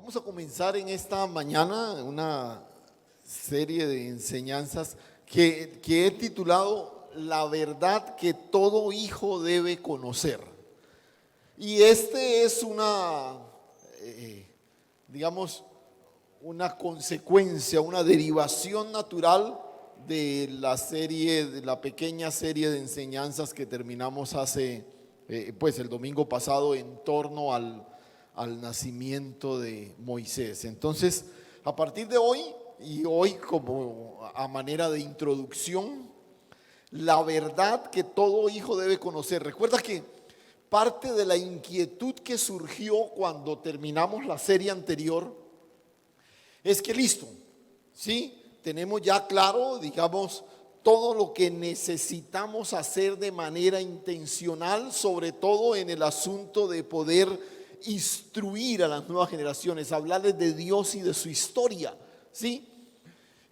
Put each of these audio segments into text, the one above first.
Vamos a comenzar en esta mañana una serie de enseñanzas que he titulado La verdad que todo hijo debe conocer. Y este es digamos, una consecuencia, una derivación natural de la pequeña serie de enseñanzas que terminamos el domingo pasado en torno al nacimiento de Moisés. Entonces, a partir de hoy, y hoy como a manera de introducción, la verdad que todo hijo debe conocer. Recuerda que parte de la inquietud que surgió cuando terminamos la serie anterior es que listo, ¿sí? Tenemos ya claro, digamos, todo lo que necesitamos hacer de manera intencional, sobre todo en el asunto de poder instruir a las nuevas generaciones, hablarles de Dios y de su historia, ¿sí?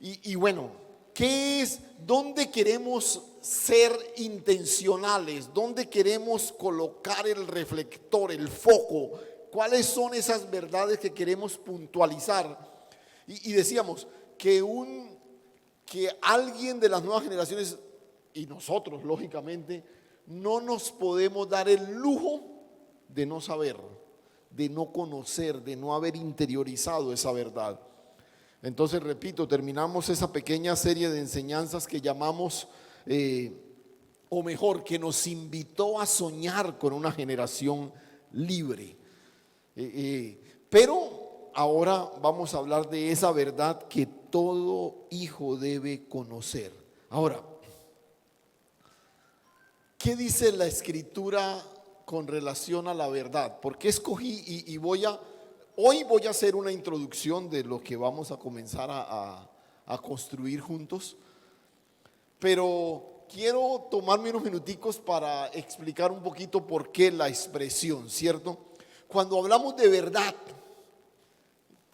Y bueno, ¿qué es? ¿Dónde queremos ser intencionales? ¿Dónde queremos colocar el reflector, el foco? ¿Cuáles son esas verdades que queremos puntualizar? Y decíamos que alguien de las nuevas generaciones, y nosotros lógicamente, no nos podemos dar el lujo de no saber, de no conocer, de no haber interiorizado esa verdad. Entonces, repito, terminamos esa pequeña serie de enseñanzas que llamamos, o mejor, que nos invitó a soñar con una generación libre. Pero ahora vamos a hablar de esa verdad que todo hijo debe conocer. Ahora, ¿qué dice la Escritura con relación a la verdad? Porque escogí hoy voy a hacer una introducción de lo que vamos a comenzar a construir juntos, pero quiero tomarme unos minuticos para explicar un poquito por qué la expresión, ¿cierto? Cuando hablamos de verdad,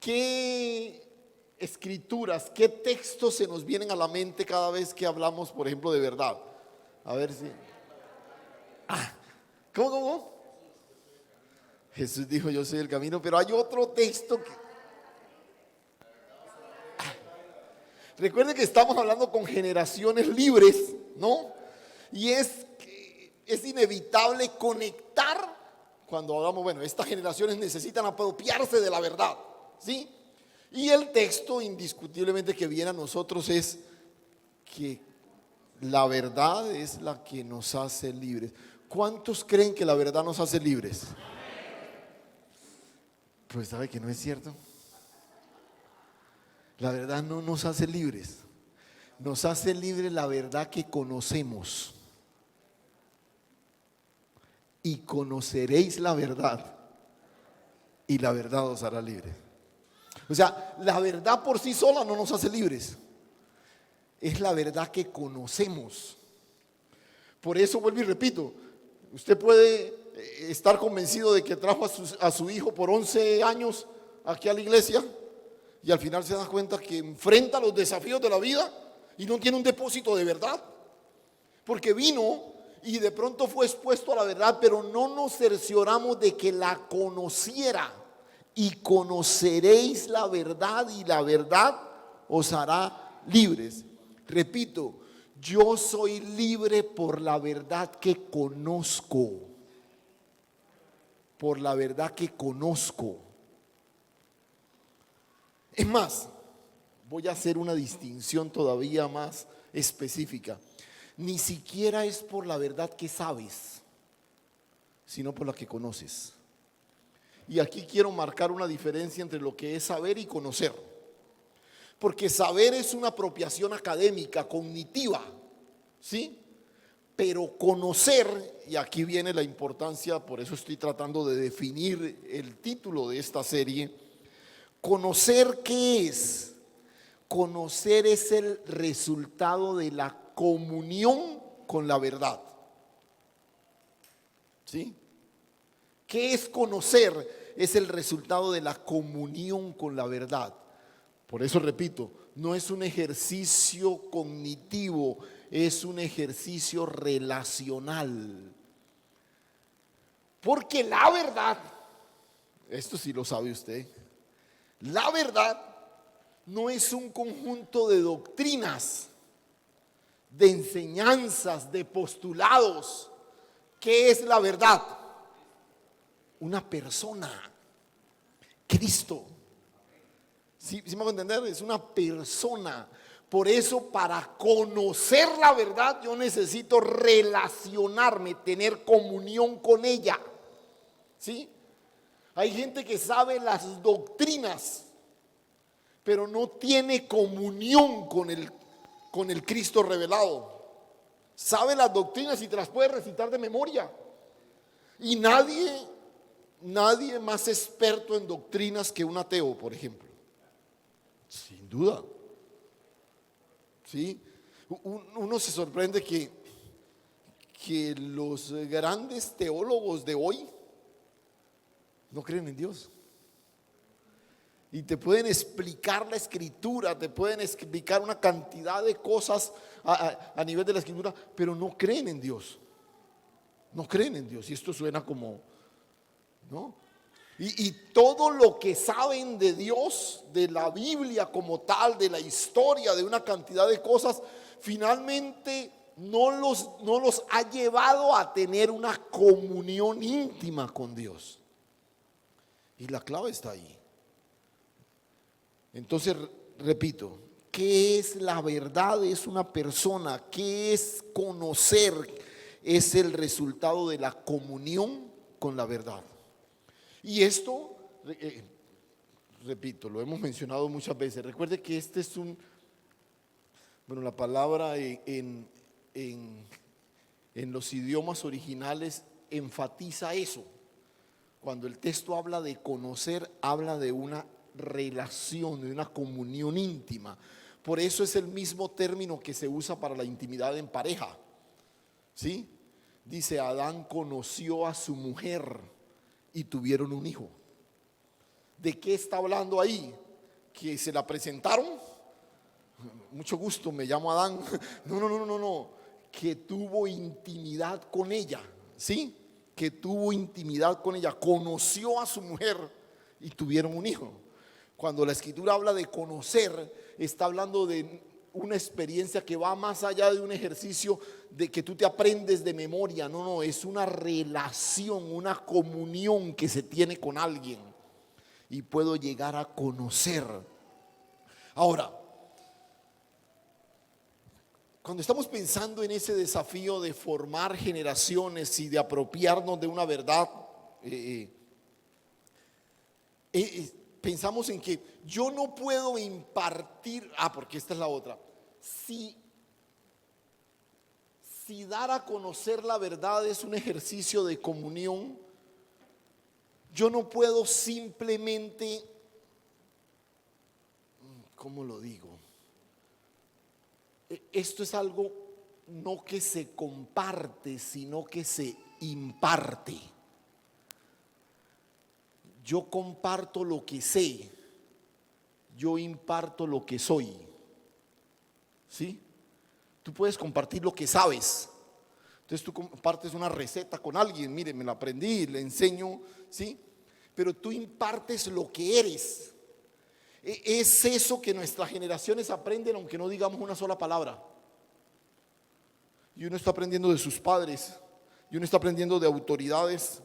¿qué escrituras, qué textos se nos vienen a la mente cada vez que hablamos, por ejemplo, de verdad? A ver si... ¿Cómo? Jesús dijo, yo soy el camino, pero hay otro texto que... Recuerden que estamos hablando con generaciones libres, ¿no? Y es inevitable conectar cuando hablamos, bueno, estas generaciones necesitan apropiarse de la verdad, ¿sí? Y el texto indiscutiblemente que viene a nosotros es que la verdad es la que nos hace libres. ¿Cuántos creen que la verdad nos hace libres? Pues sabe que no es cierto. La verdad no nos hace libres. Nos hace libres la verdad que conocemos. Y conoceréis la verdad, y la verdad os hará libres. O sea, la verdad por sí sola no nos hace libres. Es la verdad que conocemos. Por eso vuelvo y repito, usted puede estar convencido de que trajo a su hijo por 11 años aquí a la iglesia y al final se da cuenta que enfrenta los desafíos de la vida y no tiene un depósito de verdad, porque vino y de pronto fue expuesto a la verdad, pero no nos cercioramos de que la conociera. Y conoceréis la verdad, y la verdad os hará libres. Repito, yo soy libre por la verdad que conozco. Por la verdad que conozco. Es más, voy a hacer una distinción todavía más específica. Ni siquiera es por la verdad que sabes, sino por la que conoces. Y aquí quiero marcar una diferencia entre lo que es saber y conocer. Porque saber es una apropiación académica, cognitiva, ¿sí? Pero conocer, y aquí viene la importancia, por eso estoy tratando de definir el título de esta serie. ¿Conocer qué es? Conocer es el resultado de la comunión con la verdad. ¿Sí? ¿Qué es conocer? Es el resultado de la comunión con la verdad. Por eso repito, no es un ejercicio cognitivo, es un ejercicio relacional. Porque la verdad, esto sí lo sabe usted, La verdad no es un conjunto de doctrinas, de enseñanzas, de postulados. ¿Qué es la verdad? Una persona, Cristo. ¿Sí me hago entender? Es una persona. Por eso, para conocer la verdad, yo necesito relacionarme, tener comunión con ella. ¿Sí? Hay gente que sabe las doctrinas, pero no tiene comunión con el Cristo revelado. Sabe las doctrinas y te las puede recitar de memoria. Y nadie más experto en doctrinas que un ateo, por ejemplo. Sin duda. ¿Sí? Uno se sorprende que los grandes teólogos de hoy no creen en Dios. Y te pueden explicar la escritura, te pueden explicar una cantidad de cosas a nivel de la escritura, pero no creen en Dios. No creen en Dios. Y esto suena como, ¿no? Y todo lo que saben de Dios, de la Biblia como tal, de la historia, de una cantidad de cosas, finalmente no los ha llevado a tener una comunión íntima con Dios. Y la clave está ahí. Entonces, repito, ¿qué es la verdad? Es una persona. ¿Qué es conocer? Es el resultado de la comunión con la verdad. Y esto, repito, lo hemos mencionado muchas veces. Recuerde que este es la palabra en los idiomas originales enfatiza eso. Cuando el texto habla de conocer, habla de una relación, de una comunión íntima. Por eso es el mismo término que se usa para la intimidad en pareja. ¿Sí? Dice, Adán conoció a su mujer y tuvieron un hijo. ¿De qué está hablando ahí? ¿Que se la presentaron? Mucho gusto, me llamo Adán. No. Que tuvo intimidad con ella. ¿Sí? Que tuvo intimidad con ella. Conoció a su mujer y tuvieron un hijo. Cuando la escritura habla de conocer, está hablando de una experiencia que va más allá de un ejercicio de que tú te aprendes de memoria. No, es una relación, una comunión que se tiene con alguien y puedo llegar a conocer. Ahora, cuando estamos pensando en ese desafío de formar generaciones y de apropiarnos de una verdad, pensamos en que yo no puedo impartir, porque esta es la otra. Si dar a conocer la verdad es un ejercicio de comunión, yo no puedo simplemente, ¿cómo lo digo? Esto es algo no que se comparte, sino que se imparte. Yo comparto lo que sé, yo imparto lo que soy. ¿Sí? Tú puedes compartir lo que sabes. Entonces tú compartes una receta con alguien, mire, me la aprendí, le enseño, ¿sí? Pero tú impartes lo que eres. Es eso que nuestras generaciones aprenden, aunque no digamos una sola palabra. Y uno está aprendiendo de sus padres, y uno está aprendiendo de autoridades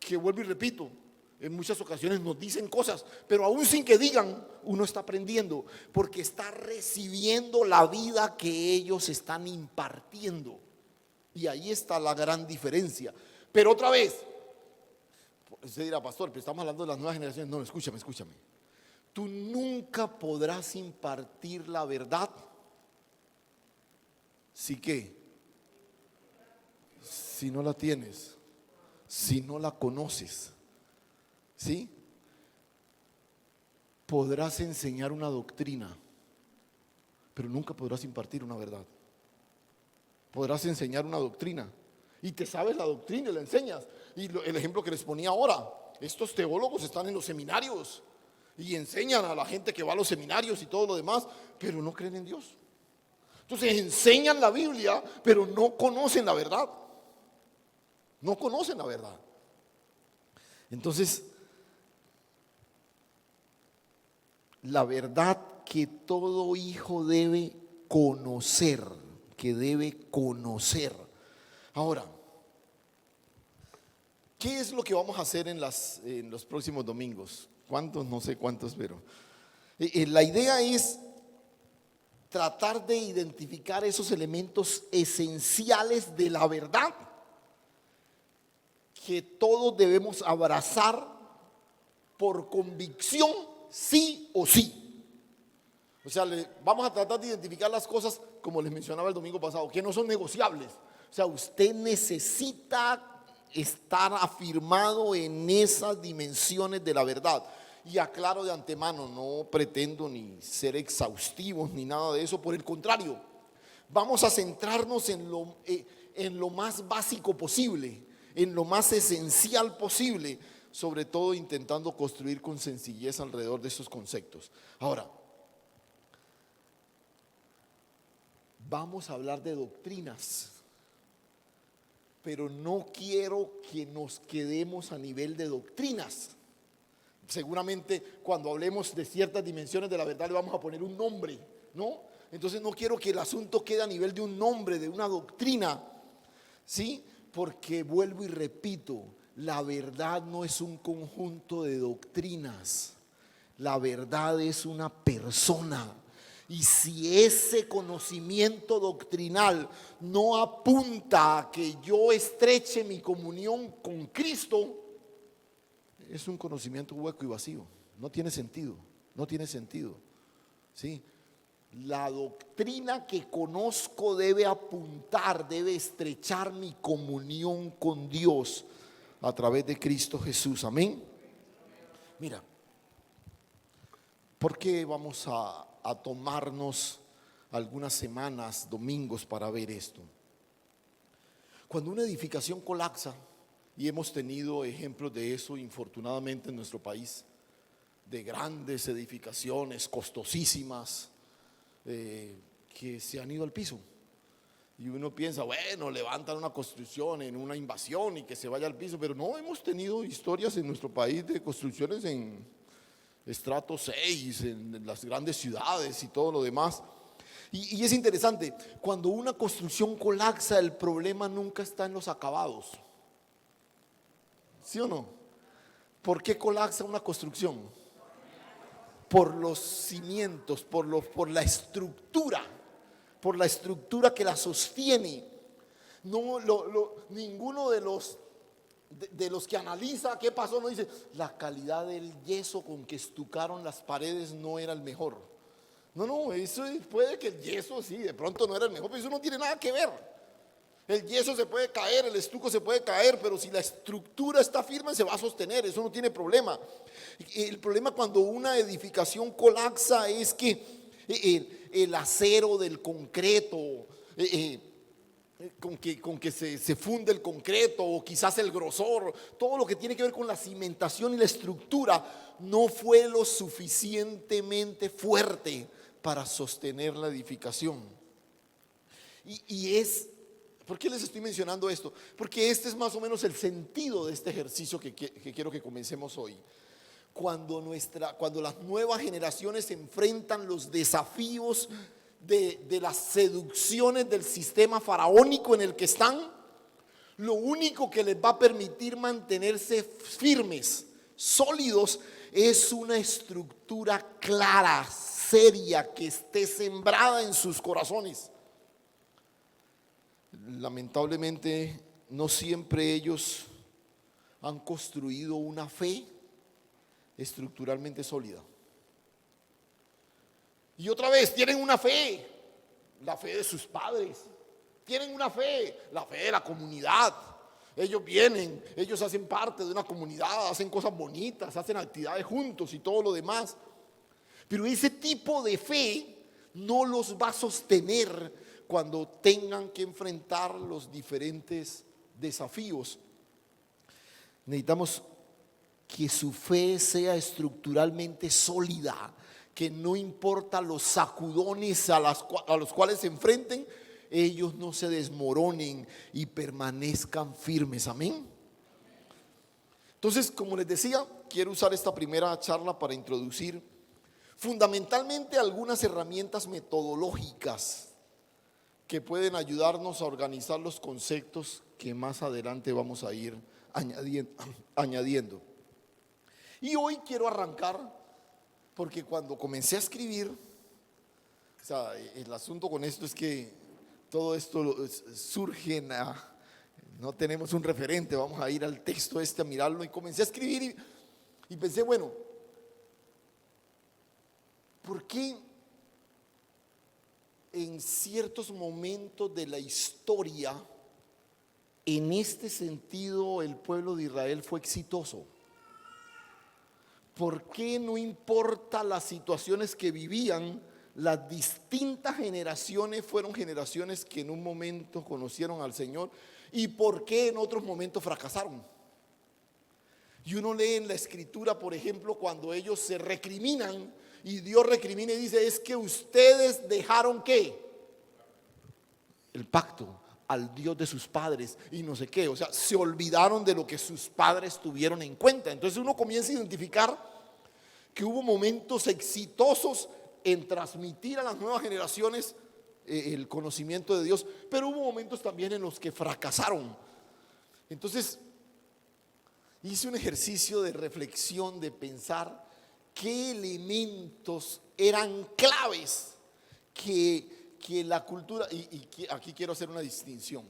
que, vuelvo y repito, en muchas ocasiones nos dicen cosas, pero aún sin que digan, uno está aprendiendo, porque está recibiendo la vida que ellos están impartiendo. Y ahí está la gran diferencia. Pero otra vez, usted dirá, pastor, pero estamos hablando de las nuevas generaciones. No, escúchame. Tú nunca podrás impartir la verdad si no la tienes, si no la conoces. ¿Sí? Podrás enseñar una doctrina, pero nunca podrás impartir una verdad. Podrás enseñar una doctrina y te sabes la doctrina y la enseñas. Y el ejemplo que les ponía ahora, estos teólogos están en los seminarios y enseñan a la gente que va a los seminarios y todo lo demás, pero no creen en Dios. Entonces enseñan la Biblia, pero no conocen la verdad. No conocen la verdad. Entonces, la verdad que todo hijo debe conocer, que debe conocer. Ahora, ¿qué es lo que vamos a hacer en los próximos domingos? ¿Cuántos? No sé cuántos, pero la idea es tratar de identificar esos elementos esenciales de la verdad que todos debemos abrazar por convicción, sí o sí. O sea, vamos a tratar de identificar las cosas, como les mencionaba el domingo pasado, que no son negociables. O sea, usted necesita estar afirmado en esas dimensiones de la verdad. Y aclaro de antemano, no pretendo ni ser exhaustivos ni nada de eso. Por el contrario, vamos a centrarnos en lo más básico posible, en lo más esencial posible, sobre todo intentando construir con sencillez alrededor de esos conceptos. Ahora, vamos a hablar de doctrinas, pero no quiero que nos quedemos a nivel de doctrinas. Seguramente cuando hablemos de ciertas dimensiones de la verdad le vamos a poner un nombre, ¿no? Entonces no quiero que el asunto quede a nivel de un nombre, de una doctrina, ¿sí? Porque vuelvo y repito, la verdad no es un conjunto de doctrinas, la verdad es una persona. Y si ese conocimiento doctrinal no apunta a que yo estreche mi comunión con Cristo, es un conocimiento hueco y vacío. No tiene sentido, no tiene sentido, ¿sí? La doctrina que conozco debe apuntar, debe estrechar mi comunión con Dios a través de Cristo Jesús. Amén. Mira, ¿por qué vamos a tomarnos algunas semanas, domingos para ver esto? Cuando una edificación colapsa, y hemos tenido ejemplos de eso infortunadamente en nuestro país, de grandes edificaciones costosísimas que se han ido al piso. Y uno piensa, bueno, levantan una construcción en una invasión y que se vaya al piso, pero no, hemos tenido historias en nuestro país de construcciones en estrato 6, en las grandes ciudades y todo lo demás. Y es interesante, cuando una construcción colapsa, el problema nunca está en los acabados. ¿Sí o no? ¿Por qué colapsa una construcción? Por los cimientos, por la estructura que la sostiene. No, ninguno de los que analiza qué pasó no dice la calidad del yeso con que estucaron las paredes no era el mejor. No, eso puede que el yeso sí, de pronto no era el mejor, pero eso no tiene nada que ver. El yeso se puede caer, el estuco se puede caer, pero si la estructura está firme se va a sostener, eso no tiene problema. El problema cuando una edificación colapsa es que el acero del concreto, con que se funde el concreto, o quizás el grosor, todo lo que tiene que ver con la cimentación y la estructura, no fue lo suficientemente fuerte para sostener la edificación. ¿Por qué les estoy mencionando esto? Porque este es más o menos el sentido de este ejercicio que quiero que comencemos hoy. Cuando las nuevas generaciones enfrentan los desafíos de las seducciones del sistema faraónico en el que están, lo único que les va a permitir mantenerse firmes, sólidos, es una estructura clara, seria, que esté sembrada en sus corazones. Lamentablemente, no siempre ellos han construido una fe estructuralmente sólida. Y otra vez, tienen una fe, la fe de sus padres, tienen una fe, la fe de la comunidad. Ellos vienen, ellos hacen parte de una comunidad, hacen cosas bonitas, hacen actividades juntos y todo lo demás. Pero ese tipo de fe no los va a sostener cuando tengan que enfrentar los diferentes desafíos. Necesitamos que su fe sea estructuralmente sólida, que no importa los sacudones a los cuales se enfrenten, ellos no se desmoronen y permanezcan firmes. Amén. Entonces, como les decía, quiero usar esta primera charla para introducir Fundamentalmente algunas herramientas metodológicas que pueden ayudarnos a organizar los conceptos que más adelante vamos a ir añadiendo. Y hoy quiero arrancar porque cuando comencé a escribir, o sea, el asunto con esto es que todo esto surge no tenemos un referente, vamos a ir al texto a mirarlo, y comencé a escribir y pensé, bueno, ¿por qué en ciertos momentos de la historia, en este sentido, el pueblo de Israel fue exitoso? ¿Por qué no importa las situaciones que vivían, las distintas generaciones fueron generaciones que en un momento conocieron al Señor? ¿Y por qué en otros momentos fracasaron? Y uno lee en la escritura, por ejemplo, cuando ellos se recriminan y Dios recrimina y dice, es que ustedes dejaron ¿qué? El pacto al Dios de sus padres y no sé qué, o sea, se olvidaron de lo que sus padres tuvieron en cuenta. Entonces uno comienza a identificar que hubo momentos exitosos en transmitir a las nuevas generaciones el conocimiento de Dios, pero hubo momentos también en los que fracasaron. Entonces hice un ejercicio de reflexión, de pensar qué elementos eran claves que la cultura, y aquí quiero hacer una distinción.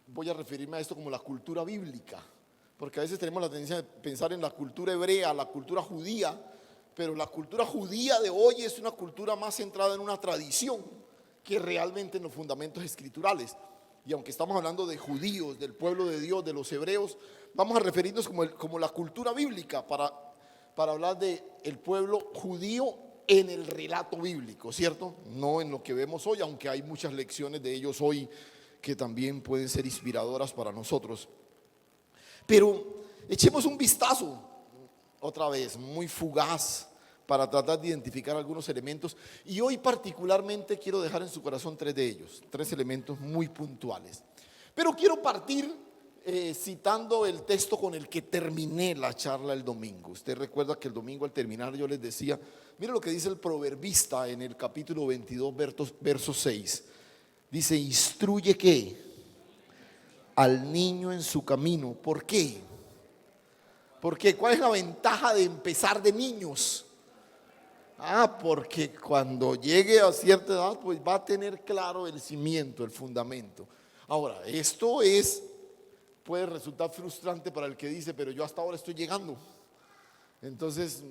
Voy a referirme a esto como la cultura bíblica, porque a veces tenemos la tendencia de pensar en la cultura hebrea, la cultura judía, pero la cultura judía de hoy es una cultura más centrada en una tradición que realmente en los fundamentos escriturales. Y aunque estamos hablando de judíos, del pueblo de Dios, de los hebreos, vamos a referirnos como la cultura bíblica para hablar del pueblo judío en el relato bíblico, ¿cierto? No en lo que vemos hoy, aunque hay muchas lecciones de ellos hoy que también pueden ser inspiradoras para nosotros. Pero echemos un vistazo, otra vez, muy fugaz, para tratar de identificar algunos elementos. Y hoy particularmente quiero dejar en su corazón tres de ellos, tres elementos muy puntuales. Pero quiero partir citando el texto con el que terminé la charla el domingo. Usted recuerda que el domingo al terminar yo les decía, mire lo que dice el proverbista en el capítulo 22, verso 6. Dice, instruye ¿qué? Al niño en su camino. ¿Por qué? Porque ¿cuál es la ventaja de empezar de niños? Porque cuando llegue a cierta edad, pues va a tener claro el cimiento, el fundamento. Ahora, esto puede resultar frustrante para el que dice, pero yo hasta ahora estoy llegando. Entonces,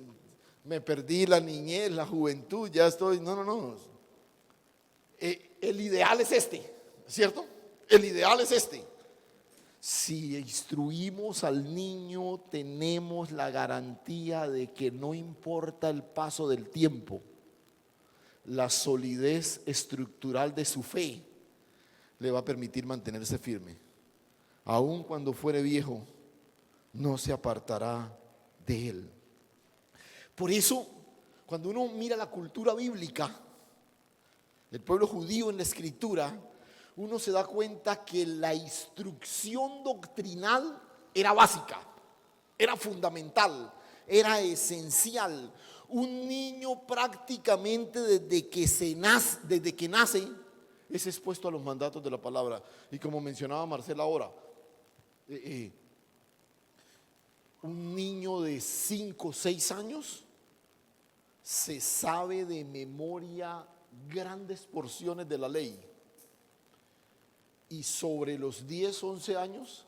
me perdí la niñez, la juventud, ya estoy. No. El ideal es este, ¿cierto? El ideal es este. Si instruimos al niño, tenemos la garantía de que no importa el paso del tiempo, la solidez estructural de su fe le va a permitir mantenerse firme. Aun cuando fuere viejo, no se apartará de él. Por eso, cuando uno mira la cultura bíblica, el pueblo judío en la escritura, uno se da cuenta que la instrucción doctrinal era básica, era fundamental, era esencial. Un niño prácticamente desde que nace es expuesto a los mandatos de la palabra. Y como mencionaba Marcela ahora, un niño de 5 o 6 años se sabe de memoria grandes porciones de la ley. Y sobre los 10, 11 años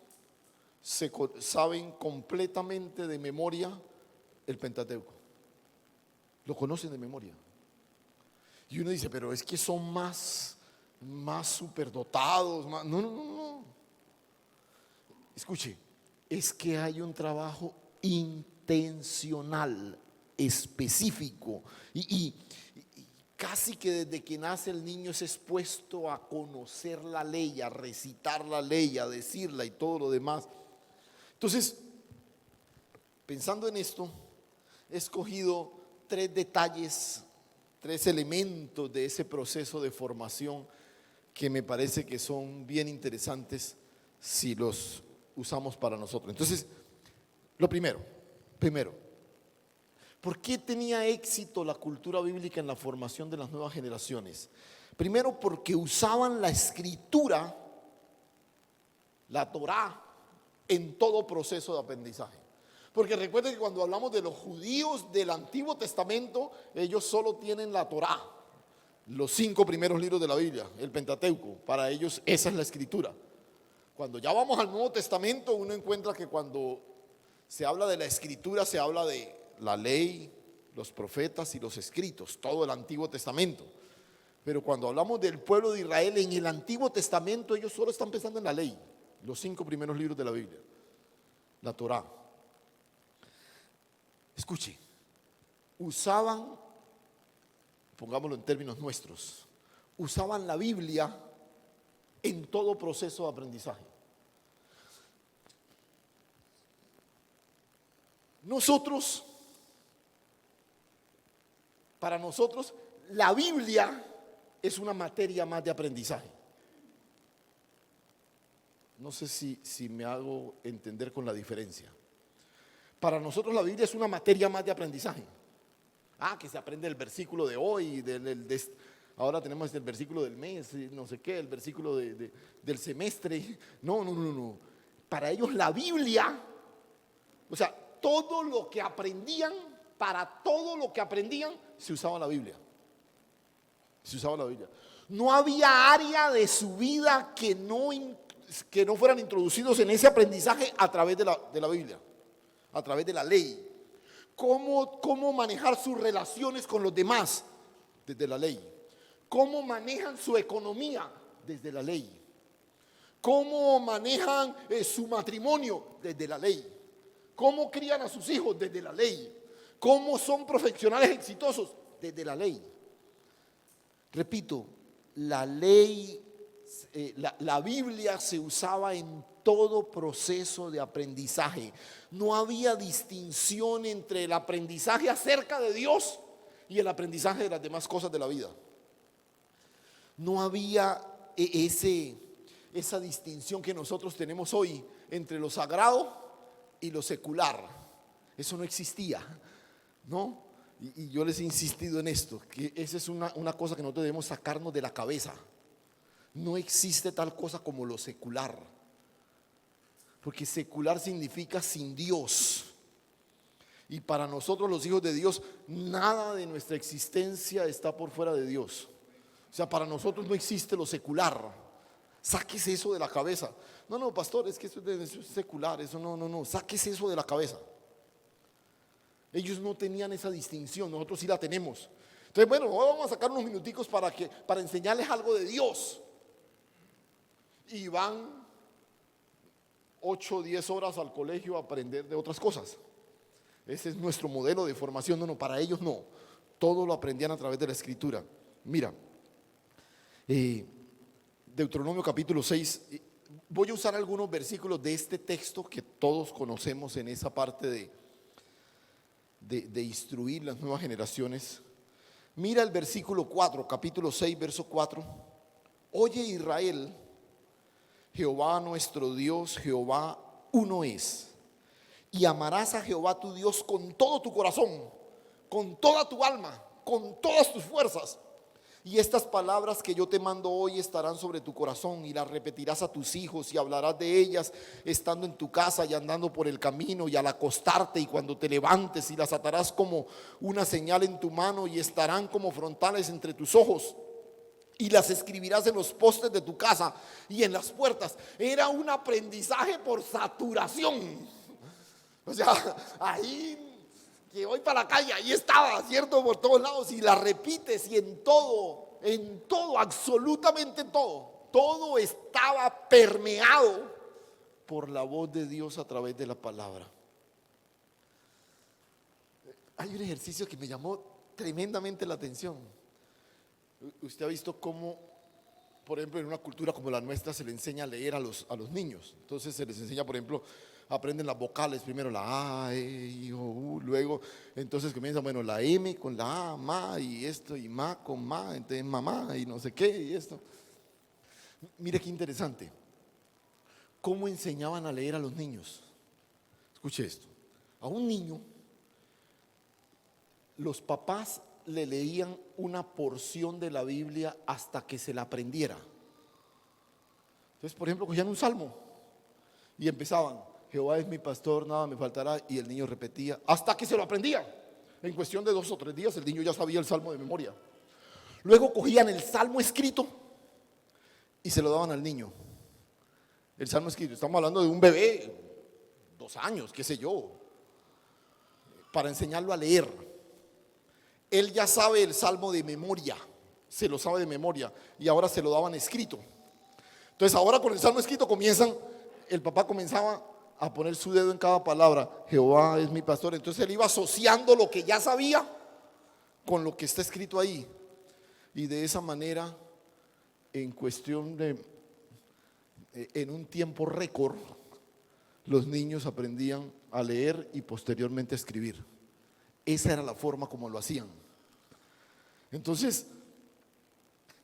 saben completamente de memoria el Pentateuco. Lo conocen de memoria. Y uno dice, pero es que son más superdotados. No. Escuche, es que hay un trabajo intencional, específico. Y casi que desde que nace el niño es expuesto a conocer la ley, a recitar la ley, a decirla y todo lo demás. Entonces, pensando en esto, he escogido 3 detalles, 3 elementos de ese proceso de formación que me parece que son bien interesantes si los usamos para nosotros. Entonces, lo primero, ¿Por qué tenía éxito la cultura bíblica en la formación de las nuevas generaciones? Primero, porque usaban la escritura, la Torá, en todo proceso de aprendizaje. Porque recuerden que cuando hablamos de los judíos del Antiguo Testamento, ellos solo tienen la Torá, los 5 primeros libros de la Biblia, el Pentateuco. Para ellos esa es la escritura. Cuando ya vamos al Nuevo Testamento, uno encuentra que cuando se habla de la escritura, se habla de la ley, los profetas y los escritos, todo el Antiguo Testamento. Pero cuando hablamos del pueblo de Israel en el Antiguo Testamento, ellos solo están pensando en la ley, los 5 primeros libros de la Biblia, la Torá. Escuche, usaban, pongámoslo en términos nuestros, usaban la Biblia en todo proceso de aprendizaje. Para nosotros, la Biblia es una materia más de aprendizaje. No sé si me hago entender con la diferencia. Para nosotros la Biblia es una materia más de aprendizaje. Que se aprende el versículo de hoy, ahora tenemos el versículo del mes, no sé qué, el versículo del semestre. No. Para ellos la Biblia, o sea, todo lo que aprendían, para todo lo que aprendían, se usaba la Biblia. Se usaba la Biblia. No había área de su vida que no fueran introducidos en ese aprendizaje a través de la Biblia, a través de la ley. Cómo manejar sus relaciones con los demás, desde la ley. Cómo manejan su economía, desde la ley. Cómo manejan su matrimonio, desde la ley. Cómo crían a sus hijos, desde la ley. Cómo son profesionales exitosos, desde la ley. Repito, la ley, la Biblia se usaba en todo proceso de aprendizaje. No había distinción entre el aprendizaje acerca de Dios y el aprendizaje de las demás cosas de la vida. No había esa distinción que nosotros tenemos hoy entre lo sagrado y lo secular. Eso no existía, ¿no? Y yo les he insistido en esto, que esa es una cosa que nosotros debemos sacarnos de la cabeza. No existe tal cosa como lo secular, porque secular significa sin Dios. Y para nosotros los hijos de Dios, nada de nuestra existencia está por fuera de Dios. O sea, para nosotros no existe lo secular. Sáquese eso de la cabeza. No, pastor, es que eso es secular, eso no, sáquese eso de la cabeza. Ellos no tenían esa distinción, nosotros sí la tenemos. Entonces, bueno, vamos a sacar unos minuticos para enseñarles algo de Dios. Y van 8 o 10 horas al colegio a aprender de otras cosas. Ese es nuestro modelo de formación. No, para ellos no. Todo lo aprendían a través de la escritura. Mira, Deuteronomio capítulo 6. Voy a usar algunos versículos de este texto que todos conocemos en esa parte de instruir las nuevas generaciones. Mira el versículo 4, capítulo 6, verso 4. Oye Israel, Jehová nuestro Dios, Jehová uno es. Y amarás a Jehová tu Dios con todo tu corazón, con toda tu alma, con todas tus fuerzas. Y estas palabras que yo te mando hoy estarán sobre tu corazón, y las repetirás a tus hijos, y hablarás de ellas estando en tu casa y andando por el camino, y al acostarte y cuando te levantes, y las atarás como una señal en tu mano, y estarán como frontales entre tus ojos, y las escribirás en los postes de tu casa y en las puertas. Era un aprendizaje por saturación. O sea, ahí que voy para la calle, ahí estaba, ¿cierto? Por todos lados, y la repites, y en todo, absolutamente todo estaba permeado por la voz de Dios a través de la palabra. Hay un ejercicio que me llamó tremendamente la atención. Usted ha visto cómo, por ejemplo, en una cultura como la nuestra se le enseña a leer a los niños. Entonces se les enseña, por ejemplo, aprenden las vocales, primero la A, E, I, O, U, luego entonces comienza, bueno, la M con la A, ma, y esto, y ma con ma, entonces mamá, y no sé qué, y esto. Mire qué interesante. ¿Cómo enseñaban a leer a los niños? Escuche esto. A un niño los papás le leían una porción de la Biblia hasta que se la aprendiera. Entonces, por ejemplo, cogían un salmo y empezaban: Jehová es mi pastor, nada me faltará, y el niño repetía hasta que se lo aprendía. En cuestión de 2 o 3 días el niño ya sabía el salmo de memoria. Luego cogían el salmo escrito y se lo daban al niño. El salmo escrito, estamos hablando de un bebé, 2 años, qué sé yo, para enseñarlo a leer. Él ya sabe el salmo de memoria, se lo sabe de memoria, y ahora se lo daban escrito. Entonces ahora con el salmo escrito el papá comenzaba a poner su dedo en cada palabra: Jehová es mi pastor. Entonces él iba asociando lo que ya sabía con lo que está escrito ahí, y de esa manera, en cuestión de en un tiempo récord, los niños aprendían a leer y posteriormente a escribir. Esa era la forma como lo hacían. Entonces,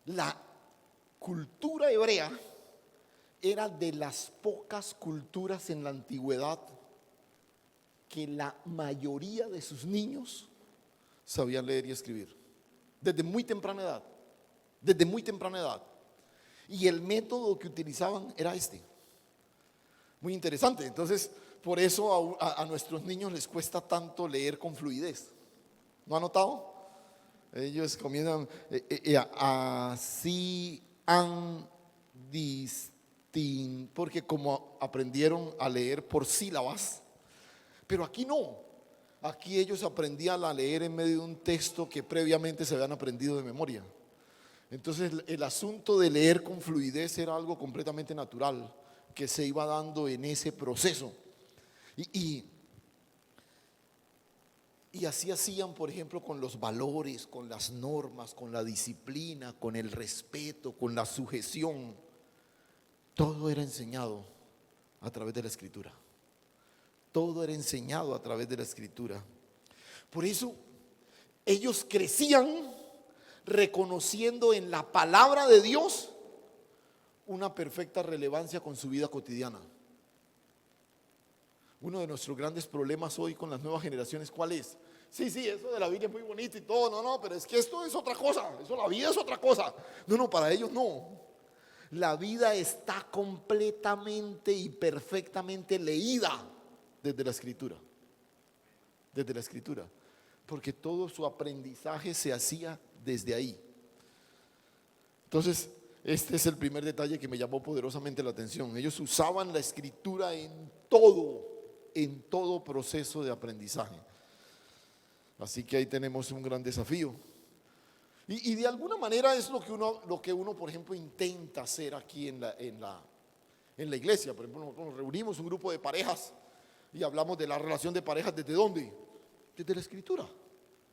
la cultura hebrea era de las pocas culturas en la antigüedad que la mayoría de sus niños sabían leer y escribir desde muy temprana edad, desde muy temprana edad. Y el método que utilizaban era muy interesante. Entonces, por eso a nuestros niños les cuesta tanto leer con fluidez. ¿No ha notado? Ellos comienzan así, porque como aprendieron a leer por sílabas. Pero aquí no. Aquí ellos aprendían a leer en medio de un texto que previamente se habían aprendido de memoria. Entonces el asunto de leer con fluidez era algo completamente natural que se iba dando en ese proceso. Y así hacían, por ejemplo, con los valores, con las normas, con la disciplina, con el respeto, con la sujeción. Todo era enseñado a través de la Escritura. Todo era enseñado a través de la Escritura. Por eso ellos crecían reconociendo en la palabra de Dios una perfecta relevancia con su vida cotidiana. Uno de nuestros grandes problemas hoy con las nuevas generaciones, ¿cuál es? Sí, eso de la Biblia es muy bonito y todo, no, pero es que esto es otra cosa, la vida es otra cosa. No, para ellos no. La vida está completamente y perfectamente leída desde la Escritura. Desde la Escritura. Porque todo su aprendizaje se hacía desde ahí. Entonces, este es el primer detalle que me llamó poderosamente la atención. Ellos usaban la Escritura en todo proceso de aprendizaje. Así que ahí tenemos un gran desafío. Y de alguna manera es lo que uno, por ejemplo, intenta hacer aquí en la iglesia. Por ejemplo, nosotros nos reunimos un grupo de parejas y hablamos de la relación de parejas. ¿Desde dónde? Desde la Escritura.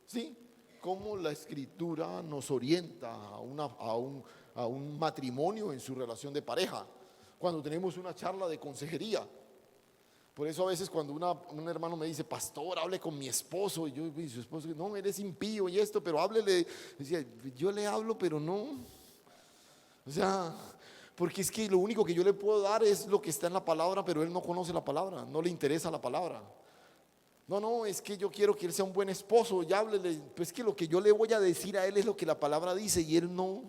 ¿Sí? Cómo la Escritura nos orienta a un matrimonio en su relación de pareja. Cuando tenemos una charla de consejería. Por eso a veces cuando un hermano me dice: pastor, hable con mi esposo, y su esposo: no, eres impío y esto, pero háblele. Decía: yo le hablo, pero no. O sea, porque es que lo único que yo le puedo dar es lo que está en la palabra, pero él no conoce la palabra, no le interesa la palabra. No, es que yo quiero que él sea un buen esposo, ya háblele. Pues es que lo que yo le voy a decir a él es lo que la palabra dice, y él no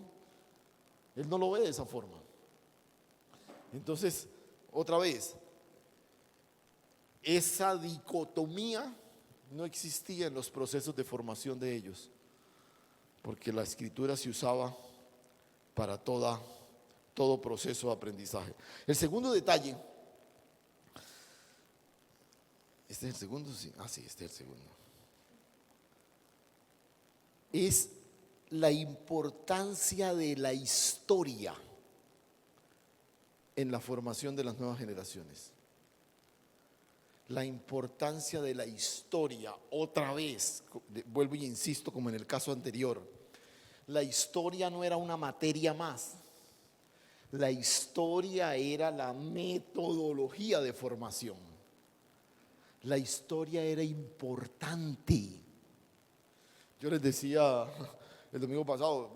lo ve de esa forma. Entonces, otra vez, esa dicotomía no existía en los procesos de formación de ellos, porque la Escritura se usaba para todo proceso de aprendizaje. El segundo detalle, ¿este es el segundo? Sí. Sí, este es el segundo. Es la importancia de la historia en la formación de las nuevas generaciones. La importancia de la historia, otra vez, vuelvo y insisto, como en el caso anterior, la historia no era una materia más. La historia era la metodología de formación. La historia era importante. Yo les decía el domingo pasado,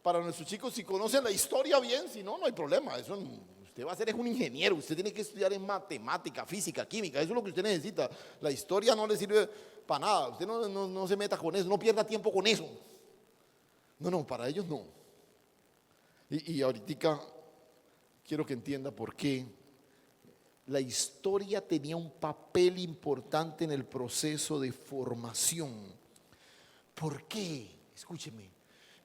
para nuestros chicos, si conocen la historia bien, si no, no hay problema. Eso usted va a ser un ingeniero, usted tiene que estudiar en matemática, física, química, eso es lo que usted necesita. La historia no le sirve para nada, usted no se meta con eso, no pierda tiempo con eso. No, para ellos no. Y ahorita quiero que entienda por qué la historia tenía un papel importante en el proceso de formación. ¿Por qué? Escúcheme,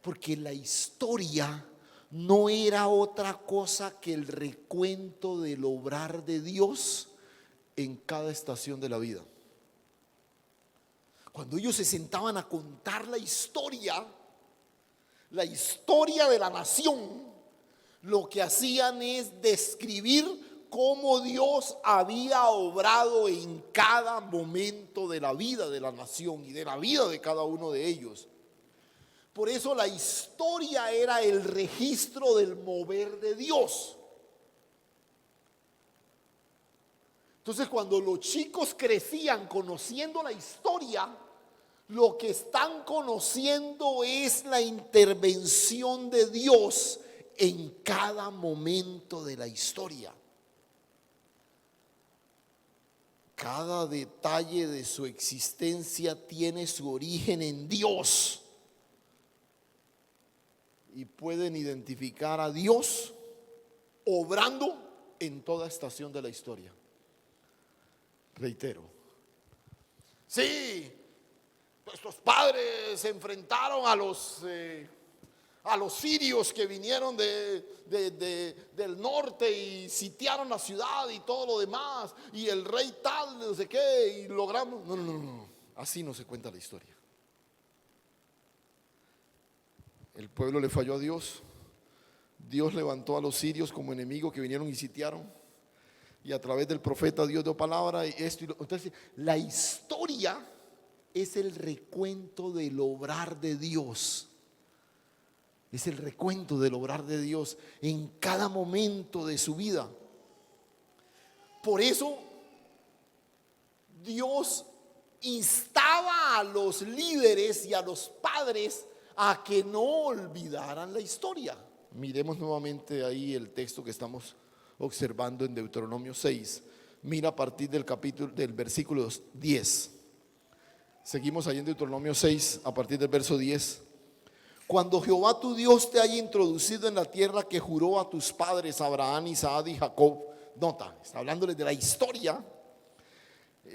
porque la historia no era otra cosa que el recuento del obrar de Dios en cada estación de la vida. Cuando ellos se sentaban a contar la historia de la nación, lo que hacían es describir cómo Dios había obrado en cada momento de la vida de la nación y de la vida de cada uno de ellos. Por eso la historia era el registro del mover de Dios. Entonces, cuando los chicos crecían conociendo la historia, lo que están conociendo es la intervención de Dios en cada momento de la historia. Cada detalle de su existencia tiene su origen en Dios. Y pueden identificar a Dios obrando en toda estación de la historia. Reitero. Sí, nuestros padres se enfrentaron a los sirios que vinieron del norte y sitiaron la ciudad y todo lo demás. Y el rey tal, no sé qué, y logramos. No. Así no se cuenta la historia. El pueblo le falló a Dios. Dios levantó a los sirios como enemigos que vinieron y sitiaron. Y a través del profeta Dios dio palabra. Y esto, entonces, la historia es el recuento del obrar de Dios. Es el recuento del obrar de Dios en cada momento de su vida. Por eso, Dios instaba a los líderes y a los padres a que no olvidaran la historia. Miremos nuevamente ahí el texto que estamos observando en Deuteronomio 6. Mira a partir del versículo 10. Seguimos ahí en Deuteronomio 6 a partir del verso 10. Cuando Jehová tu Dios te haya introducido en la tierra que juró a tus padres Abraham, Isaac y Jacob. Nota, está hablándoles de la historia.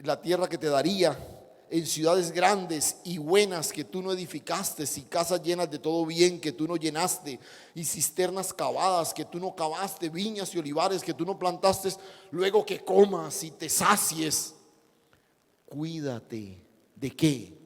La tierra que te daría en ciudades grandes y buenas que tú no edificaste, y casas llenas de todo bien que tú no llenaste, y cisternas cavadas que tú no cavaste, viñas y olivares que tú no plantaste, luego que comas y te sacies. Cuídate de qué,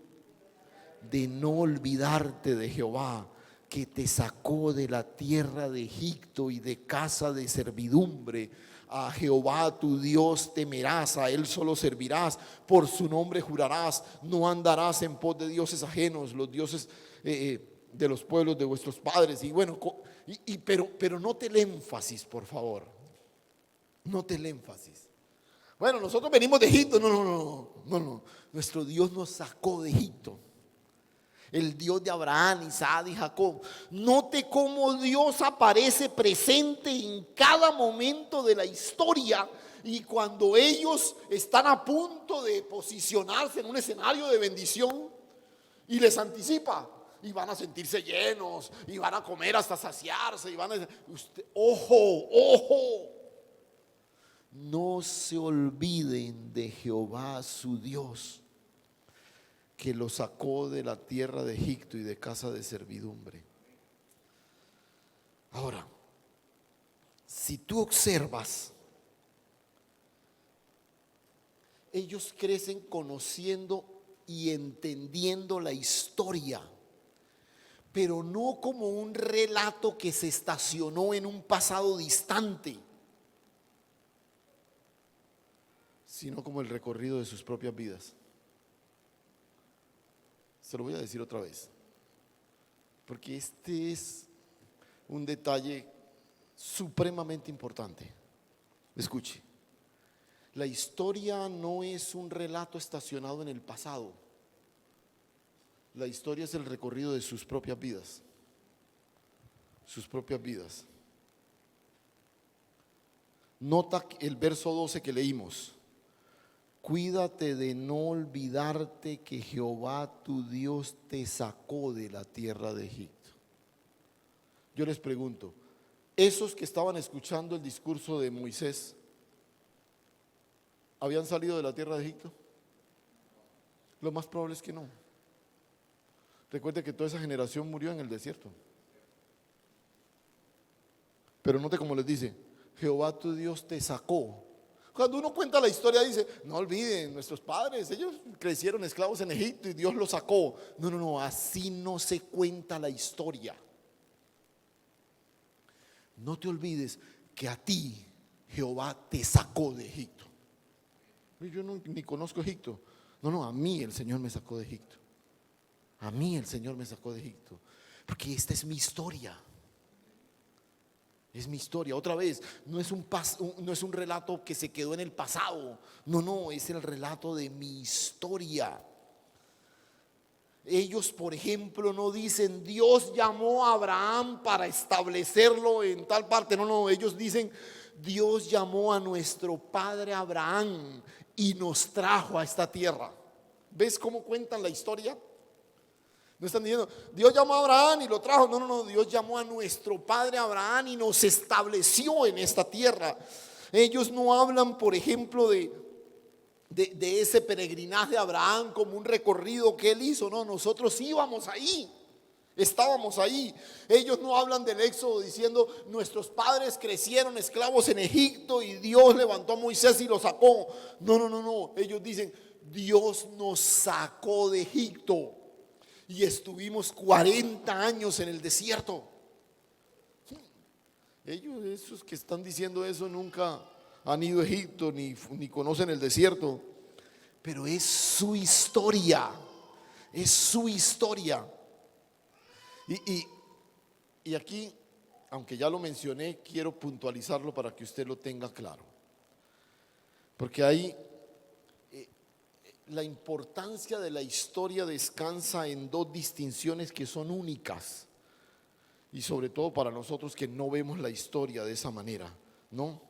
de no olvidarte de Jehová, que te sacó de la tierra de Egipto y de casa de servidumbre. A Jehová tu Dios temerás, a Él solo servirás, por su nombre jurarás, no andarás en pos de dioses ajenos, los dioses de los pueblos de vuestros padres. Y bueno, pero note el énfasis, por favor. Note el énfasis. Bueno, nosotros venimos de Egipto. No. Nuestro Dios nos sacó de Egipto. El Dios de Abraham, Isaac y Jacob. Note cómo Dios aparece presente en cada momento de la historia. Y cuando ellos están a punto de posicionarse en un escenario de bendición, y les anticipa, y van a sentirse llenos, y van a comer hasta saciarse, y van a ojo, no se olviden de Jehová su Dios, que lo sacó de la tierra de Egipto y de casa de servidumbre. Ahora, si tú observas, ellos crecen conociendo y entendiendo la historia, pero no como un relato que se estacionó en un pasado distante, sino como el recorrido de sus propias vidas. Se lo voy a decir otra vez, porque este es un detalle supremamente importante. Escuche, la historia no es un relato estacionado en el pasado. La historia es el recorrido de sus propias vidas. Sus propias vidas. Nota el verso 12 que leímos. cuídate de no olvidarte que Jehová tu Dios te sacó de la tierra de Egipto. Yo les pregunto, esos que estaban escuchando el discurso de Moisés, ¿habían salido de la tierra de Egipto? Lo más probable es que no. Recuerde que toda esa generación murió en el desierto. Pero note cómo les dice, Jehová tu Dios te sacó. Cuando uno cuenta la historia dice, no olviden, nuestros padres, ellos crecieron esclavos en Egipto y Dios los sacó. No, no, no, así no se cuenta la historia. No te olvides que a ti Jehová te sacó de Egipto. Yo ni conozco Egipto. No, no, a mí el Señor me sacó de Egipto. A mí el Señor me sacó de Egipto. Porque esta es mi historia. Es mi historia. Otra vez, no es un relato que se quedó en el pasado. No, no, es el relato de mi historia. Ellos, por ejemplo, no dicen Dios llamó a Abraham para establecerlo en tal parte. No, no, ellos dicen Dios llamó a nuestro padre Abraham y nos trajo a esta tierra. ¿Ves cómo cuentan la historia? No están diciendo Dios llamó a Abraham y lo trajo. No, no, no, Dios llamó a nuestro padre Abraham y nos estableció en esta tierra. Ellos no hablan, por ejemplo, de ese peregrinaje de Abraham como un recorrido que él hizo. No, nosotros íbamos ahí, estábamos ahí. Ellos no hablan del éxodo diciendo nuestros padres crecieron esclavos en Egipto y Dios levantó a Moisés y lo sacó. No, no, no, no. Ellos dicen Dios nos sacó de Egipto y estuvimos 40 años en el desierto. Ellos, esos que están diciendo eso, nunca han ido a Egipto ni conocen el desierto, pero es su historia, es su historia. Y aquí, aunque ya lo mencioné, quiero puntualizarlo para que usted lo tenga claro, porque ahí la importancia de la historia descansa en dos distinciones que son únicas, y sobre todo para nosotros que no vemos la historia de esa manera, ¿no?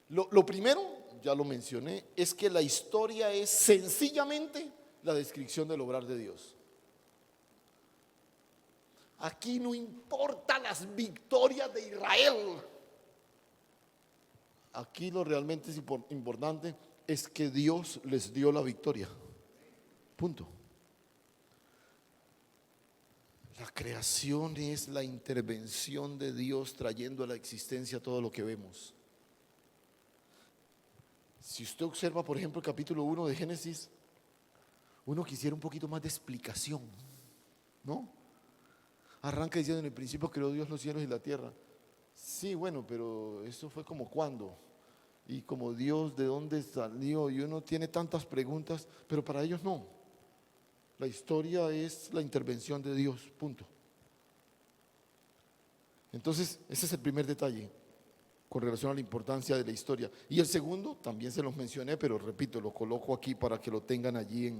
Lo primero, ya lo mencioné, es que la historia es sencillamente la descripción del obrar de Dios. Aquí no importa las victorias de Israel. Aquí lo realmente importante es que Dios les dio la victoria. Punto. La creación es la intervención de Dios trayendo a la existencia todo lo que vemos. Si usted observa, por ejemplo, el capítulo 1 de Génesis, uno quisiera un poquito más de explicación, ¿no? Arranca diciendo en el principio creó Dios los cielos y la tierra. Sí, bueno, pero eso fue como cuándo, y como Dios de dónde salió, y uno tiene tantas preguntas, pero para ellos no. La historia es la intervención de Dios, punto. Entonces, ese es el primer detalle con relación a la importancia de la historia. Y el segundo, también se los mencioné, pero repito, lo coloco aquí para que lo tengan allí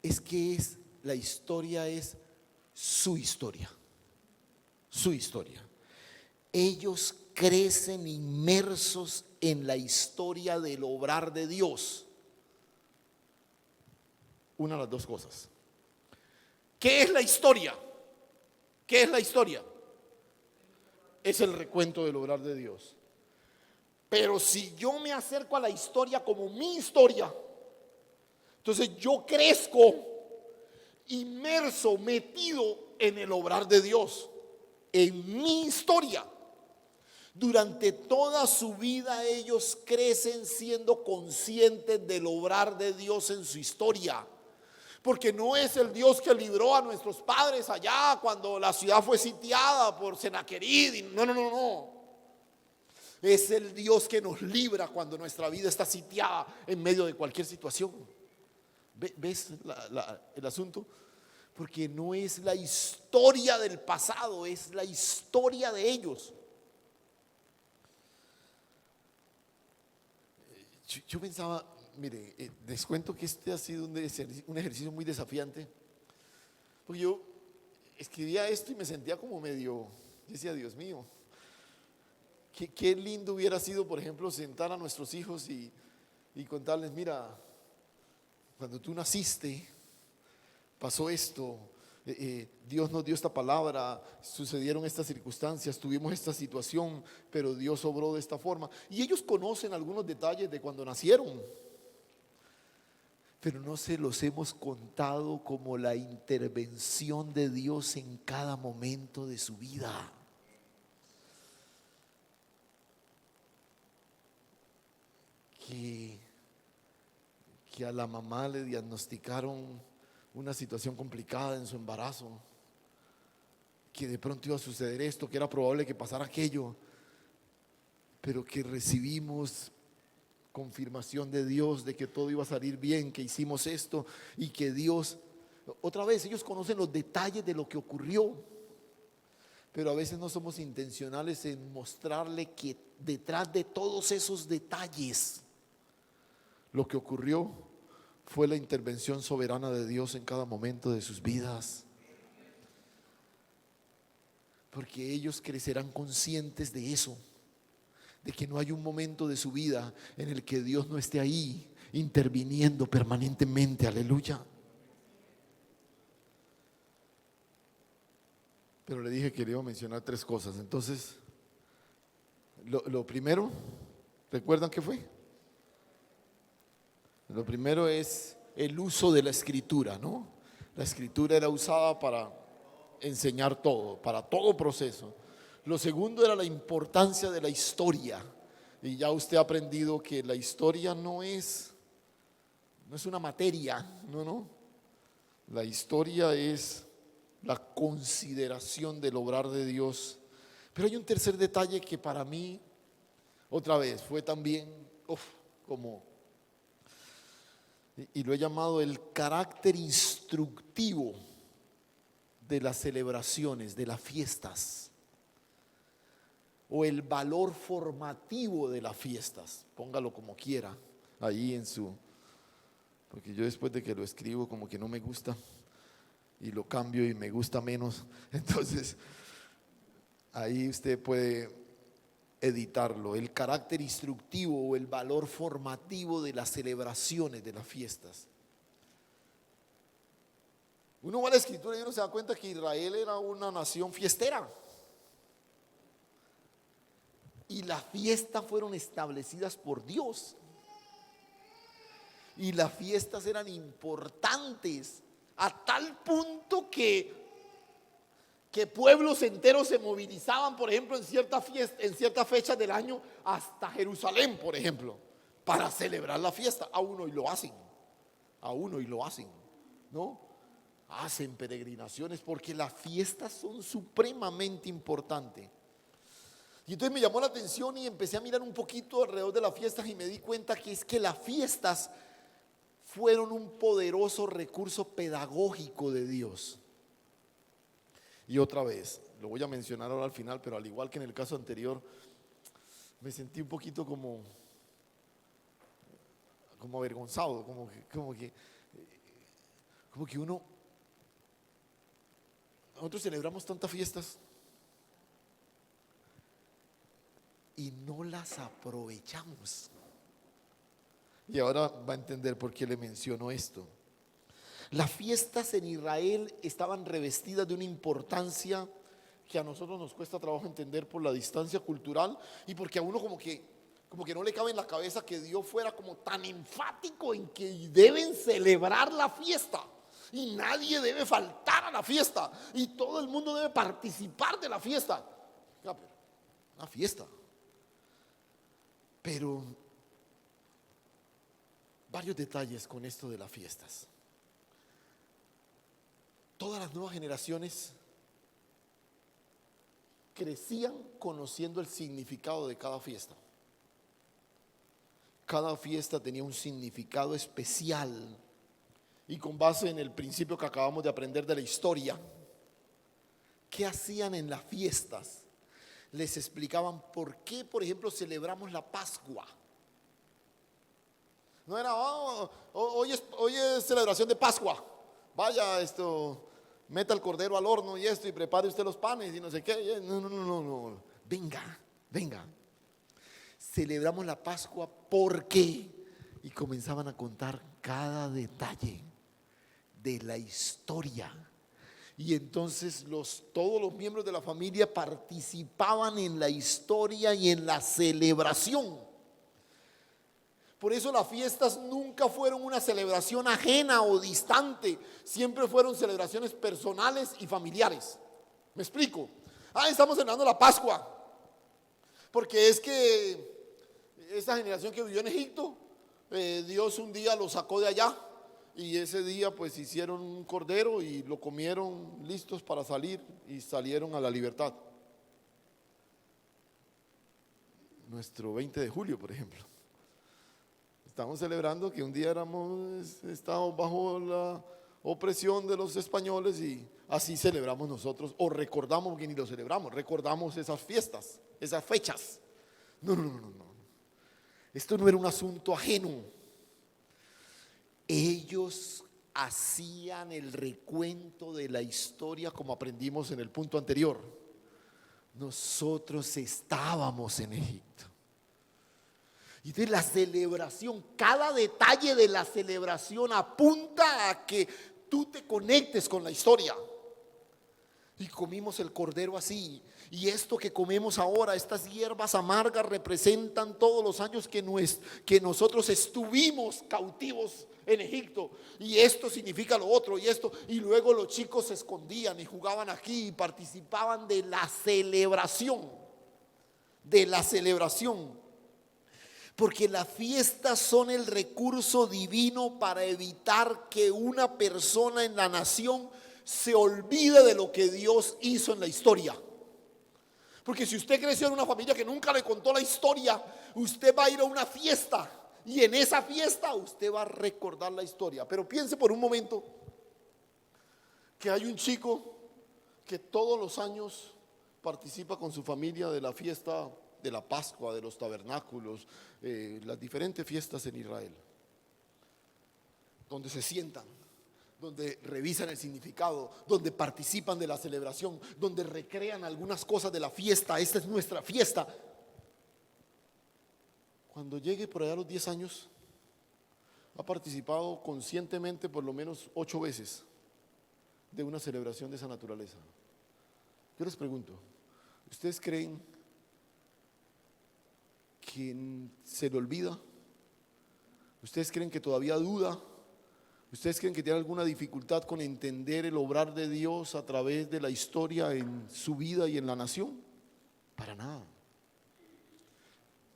es que la historia es su historia. Su historia. Ellos crecen inmersos en la historia del obrar de Dios. Una de las dos cosas. ¿Qué es la historia? ¿Qué es la historia? Es el recuento del obrar de Dios. Pero si yo me acerco a la historia como mi historia, entonces yo crezco inmerso, metido en el obrar de Dios, en mi historia. Durante toda su vida ellos crecen siendo conscientes del obrar de Dios en su historia. Porque no es el Dios que libró a nuestros padres allá cuando la ciudad fue sitiada por Senaquerib. No, no, no, no. Es el Dios que nos libra cuando nuestra vida está sitiada en medio de cualquier situación. ¿Ves el asunto? Porque no es la historia del pasado, es la historia de ellos. Yo pensaba, mire, les cuento que este ha sido un ejercicio muy desafiante, porque yo escribía esto y me sentía como medio, yo decía, Dios mío, qué lindo hubiera sido, por ejemplo, sentar a nuestros hijos y y contarles, mira, cuando tú naciste, pasó esto, Dios nos dio esta palabra, sucedieron estas circunstancias, tuvimos esta situación, pero Dios obró de esta forma. Y ellos conocen algunos detalles de cuando nacieron, pero no se los hemos contado como la intervención de Dios en cada momento de su vida. Que a la mamá le diagnosticaron una situación complicada en su embarazo, que de pronto iba a suceder esto, que era probable que pasara aquello, pero que recibimos confirmación de Dios de que todo iba a salir bien, que hicimos esto y que Dios, otra vez, ellos conocen los detalles de lo que ocurrió, pero a veces no somos intencionales en mostrarle que detrás de todos esos detalles, lo que ocurrió fue la intervención soberana de Dios en cada momento de sus vidas. Porque ellos crecerán conscientes de eso, de que no hay un momento de su vida en el que Dios no esté ahí interviniendo permanentemente. Aleluya. Pero le dije que le iba a mencionar 3 cosas. Entonces, lo primero, ¿recuerdan qué fue? Lo primero es el uso de la escritura, ¿no? La escritura era usada para enseñar todo, para todo proceso. Lo segundo era la importancia de la historia. Y ya usted ha aprendido que la historia no es una materia, no. La historia es la consideración del obrar de Dios. Pero hay un tercer detalle que para mí, otra vez, fue también como... Y lo he llamado el carácter instructivo de las celebraciones, de las fiestas, o el valor formativo de las fiestas, póngalo como quiera, ahí porque yo después de que lo escribo como que no me gusta y lo cambio y me gusta menos, entonces ahí usted puede editarlo, el carácter instructivo o el valor formativo de las celebraciones, de las fiestas. Uno va a la escritura y uno se da cuenta que Israel era una nación fiestera. Y las fiestas fueron establecidas por Dios. Y las fiestas eran importantes a tal punto que pueblos enteros se movilizaban, por ejemplo, en ciertas fechas del año, hasta Jerusalén, por ejemplo, para celebrar la fiesta. Aún hoy lo hacen, ¿no? Hacen peregrinaciones porque las fiestas son supremamente importantes. Y entonces me llamó la atención y empecé a mirar un poquito alrededor de las fiestas y me di cuenta que es que las fiestas fueron un poderoso recurso pedagógico de Dios. Y otra vez, lo voy a mencionar ahora al final, pero al igual que en el caso anterior, me sentí un poquito como avergonzado, como que nosotros celebramos tantas fiestas y no las aprovechamos. Y ahora va a entender por qué le menciono esto. Las fiestas en Israel estaban revestidas de una importancia que a nosotros nos cuesta trabajo entender por la distancia cultural y porque a uno como que no le cabe en la cabeza que Dios fuera como tan enfático en que deben celebrar la fiesta y nadie debe faltar a la fiesta y todo el mundo debe participar de la fiesta. Una fiesta. Pero varios detalles con esto de las fiestas. Todas las nuevas generaciones crecían conociendo el significado de cada fiesta. Cada fiesta tenía un significado especial y con base en el principio que acabamos de aprender de la historia, ¿qué hacían en las fiestas? Les explicaban por qué, por ejemplo, celebramos la Pascua. No era, hoy es celebración de Pascua. Vaya, meta el cordero al horno y prepare usted los panes y no sé qué. No. Venga. Celebramos la Pascua porque, y comenzaban a contar cada detalle de la historia. Y entonces todos los miembros de la familia participaban en la historia y en la celebración. Por eso las fiestas nunca fueron una celebración ajena o distante, siempre fueron celebraciones personales y familiares. ¿Me explico? Estamos celebrando la Pascua, porque es que esa generación que vivió en Egipto, Dios un día lo sacó de allá y ese día pues hicieron un cordero y lo comieron listos para salir y salieron a la libertad. Nuestro 20 de julio, por ejemplo. Estamos celebrando que un día estábamos bajo la opresión de los españoles y así celebramos nosotros, o recordamos, porque ni lo celebramos, recordamos esas fiestas, esas fechas. No. Esto no era un asunto ajeno. Ellos hacían el recuento de la historia como aprendimos en el punto anterior. Nosotros estábamos en Egipto. Y de la celebración, cada detalle de la celebración apunta a que tú te conectes con la historia. Y comimos el cordero así. Y esto que comemos ahora, estas hierbas amargas, representan todos los años que nosotros estuvimos cautivos en Egipto. Y esto significa lo otro y esto. Y luego los chicos se escondían y jugaban aquí y participaban de la celebración. De la celebración. Porque las fiestas son el recurso divino para evitar que una persona en la nación se olvide de lo que Dios hizo en la historia. Porque si usted creció en una familia que nunca le contó la historia, usted va a ir a una fiesta y en esa fiesta usted va a recordar la historia. Pero piense por un momento que hay un chico que todos los años participa con su familia de la fiesta de la Pascua, de los tabernáculos, las diferentes fiestas en Israel, donde se sientan, donde revisan el significado, donde participan de la celebración, donde recrean algunas cosas de la fiesta. Esta es nuestra fiesta. Cuando llegue por allá a los 10 años, ha participado conscientemente por lo menos 8 veces de una celebración de esa naturaleza. Yo les pregunto, ¿ustedes creen que se le olvida? ¿Ustedes creen que todavía duda? ¿Ustedes creen que tiene alguna dificultad con entender el obrar de Dios a través de la historia en su vida y en la nación? Para nada.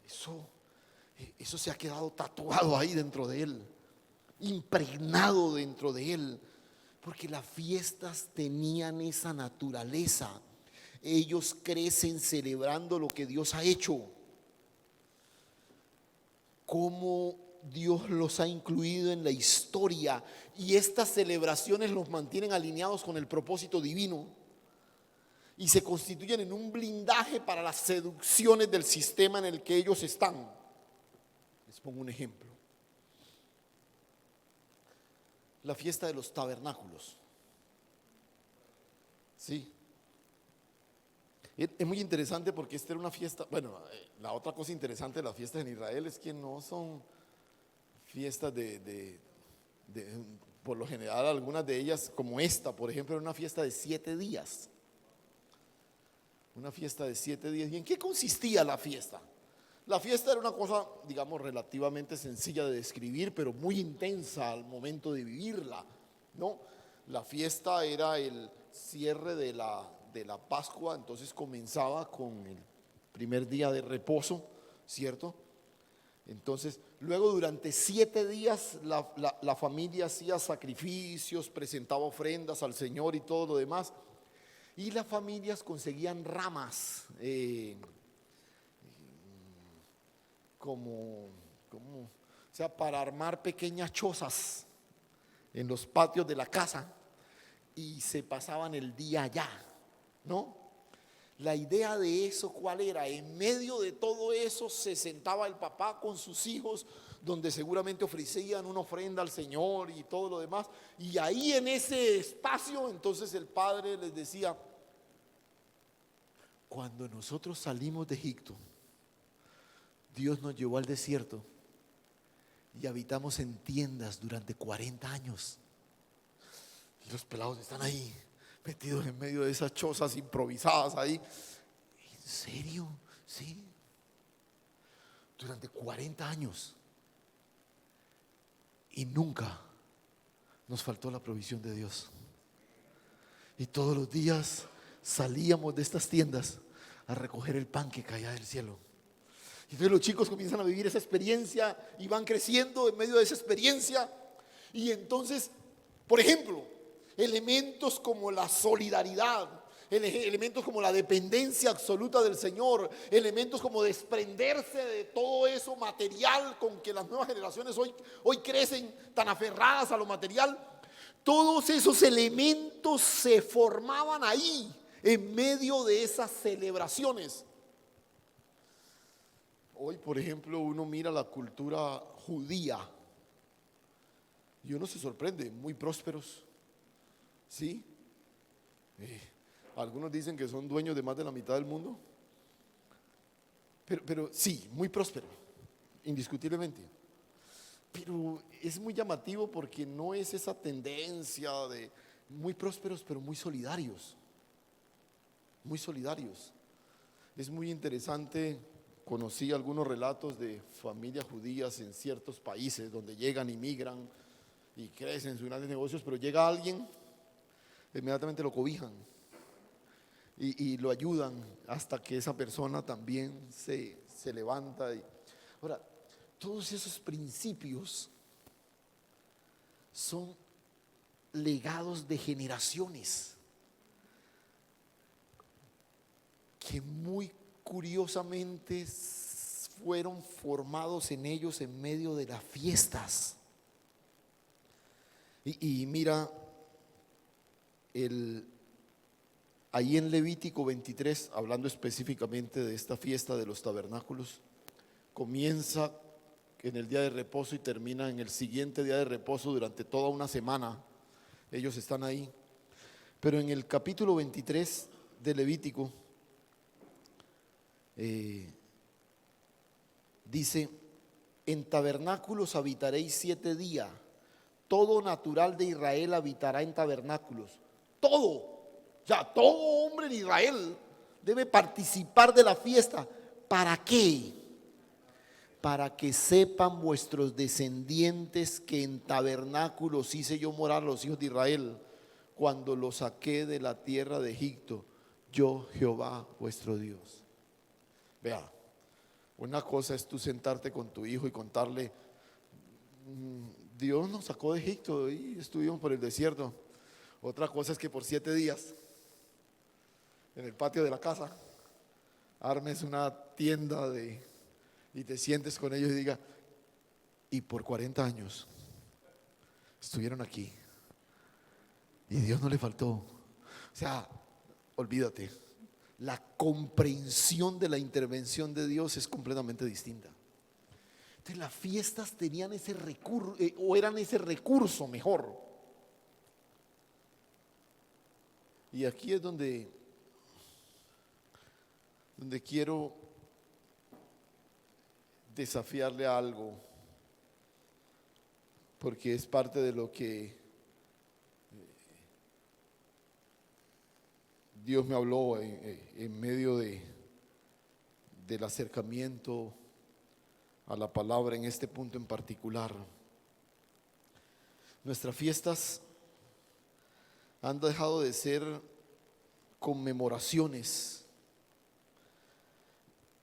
Eso se ha quedado tatuado ahí dentro de él, impregnado dentro de él, porque las fiestas tenían esa naturaleza. Ellos crecen celebrando lo que Dios ha hecho, cómo Dios los ha incluido en la historia, y estas celebraciones los mantienen alineados con el propósito divino y se constituyen en un blindaje para las seducciones del sistema en el que ellos están. Les pongo un ejemplo: la fiesta de los tabernáculos. Sí, es muy interesante porque esta era una fiesta. Bueno, la otra cosa interesante de las fiestas en Israel es que no son fiestas por lo general, algunas de ellas, como esta, por ejemplo, era una fiesta de 7 días. Una fiesta de 7 días. ¿Y en qué consistía la fiesta? La fiesta era una cosa, digamos, relativamente sencilla de describir, pero muy intensa al momento de vivirla, ¿no? La fiesta era el cierre de la Pascua, entonces comenzaba con el primer día de reposo, ¿cierto? Entonces, luego durante 7 días la familia hacía sacrificios, presentaba ofrendas al Señor y todo lo demás. Y las familias conseguían ramas, o sea, para armar pequeñas chozas en los patios de la casa, y se pasaban el día allá, ¿no? La idea de eso, ¿cuál era? En medio de todo eso se sentaba el papá con sus hijos, donde seguramente ofrecían una ofrenda al Señor y todo lo demás, y ahí en ese espacio entonces el padre les decía: cuando nosotros salimos de Egipto, Dios nos llevó al desierto y habitamos en tiendas durante 40 años. Y los pelados están ahí, metidos en medio de esas chozas improvisadas ahí. ¿En serio? Sí. Durante 40 años. Y nunca nos faltó la provisión de Dios. Y todos los días salíamos de estas tiendas a recoger el pan que caía del cielo. Y entonces los chicos comienzan a vivir esa experiencia y van creciendo en medio de esa experiencia. Y entonces, por ejemplo, elementos como la solidaridad, elementos como la dependencia absoluta del Señor, elementos como desprenderse de todo eso material con que las nuevas generaciones hoy crecen tan aferradas a lo material. Todos esos elementos se formaban ahí en medio de esas celebraciones. Hoy, por ejemplo, uno mira la cultura judía y uno se sorprende, muy prósperos, ¿sí? Algunos dicen que son dueños de más de la mitad del mundo, pero sí, muy próspero, indiscutiblemente. Pero es muy llamativo porque no es esa tendencia de muy prósperos, pero muy solidarios. Muy solidarios. Es muy interesante, conocí algunos relatos de familias judías en ciertos países donde llegan y migran y crecen sus grandes negocios, pero llega alguien, inmediatamente lo cobijan y lo ayudan hasta que esa persona también se levanta. Ahora, todos esos principios son legados de generaciones que muy curiosamente fueron formados en ellos en medio de las fiestas. Y mira, ahí en Levítico 23, hablando específicamente de esta fiesta de los tabernáculos, comienza en el día de reposo y termina en el siguiente día de reposo durante toda una semana. Ellos están ahí. Pero en el capítulo 23 de Levítico dice: en tabernáculos habitaréis 7 días. Todo natural de Israel habitará en tabernáculos. Todo. Ya, todo hombre en Israel debe participar de la fiesta. ¿Para qué? Para que sepan vuestros descendientes que en tabernáculos hice yo morar a los hijos de Israel cuando los saqué de la tierra de Egipto, yo Jehová vuestro Dios. Vea, una cosa es tú sentarte con tu hijo y contarle: Dios nos sacó de Egipto y estuvimos por el desierto. Otra cosa es que por 7 días en el patio de la casa armes una tienda y te sientes con ellos y diga: y por 40 años estuvieron aquí y Dios no le faltó. O sea, olvídate, la comprensión de la intervención de Dios es completamente distinta. Entonces las fiestas tenían ese recurso, o eran ese recurso mejor. Y aquí es donde quiero desafiarle a algo, porque es parte de lo que Dios me habló en medio del acercamiento a la palabra en este punto en particular. Nuestras fiestas han dejado de ser conmemoraciones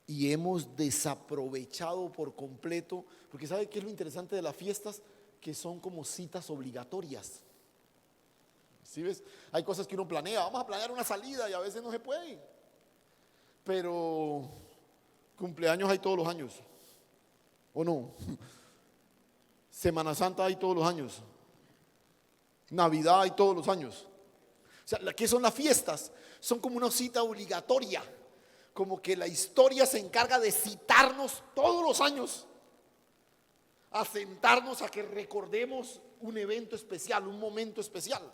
y hemos desaprovechado por completo, porque ¿sabe qué es lo interesante de las fiestas? Que son como citas obligatorias. ¿Sí ves? Hay cosas que uno planea, vamos a planear una salida y a veces no se puede, pero cumpleaños hay todos los años, ¿o no? Semana Santa hay todos los años, Navidad hay todos los años. O sea, ¿qué son las fiestas? Son como una cita obligatoria, como que la historia se encarga de citarnos todos los años, a sentarnos a que recordemos un evento especial, un momento especial.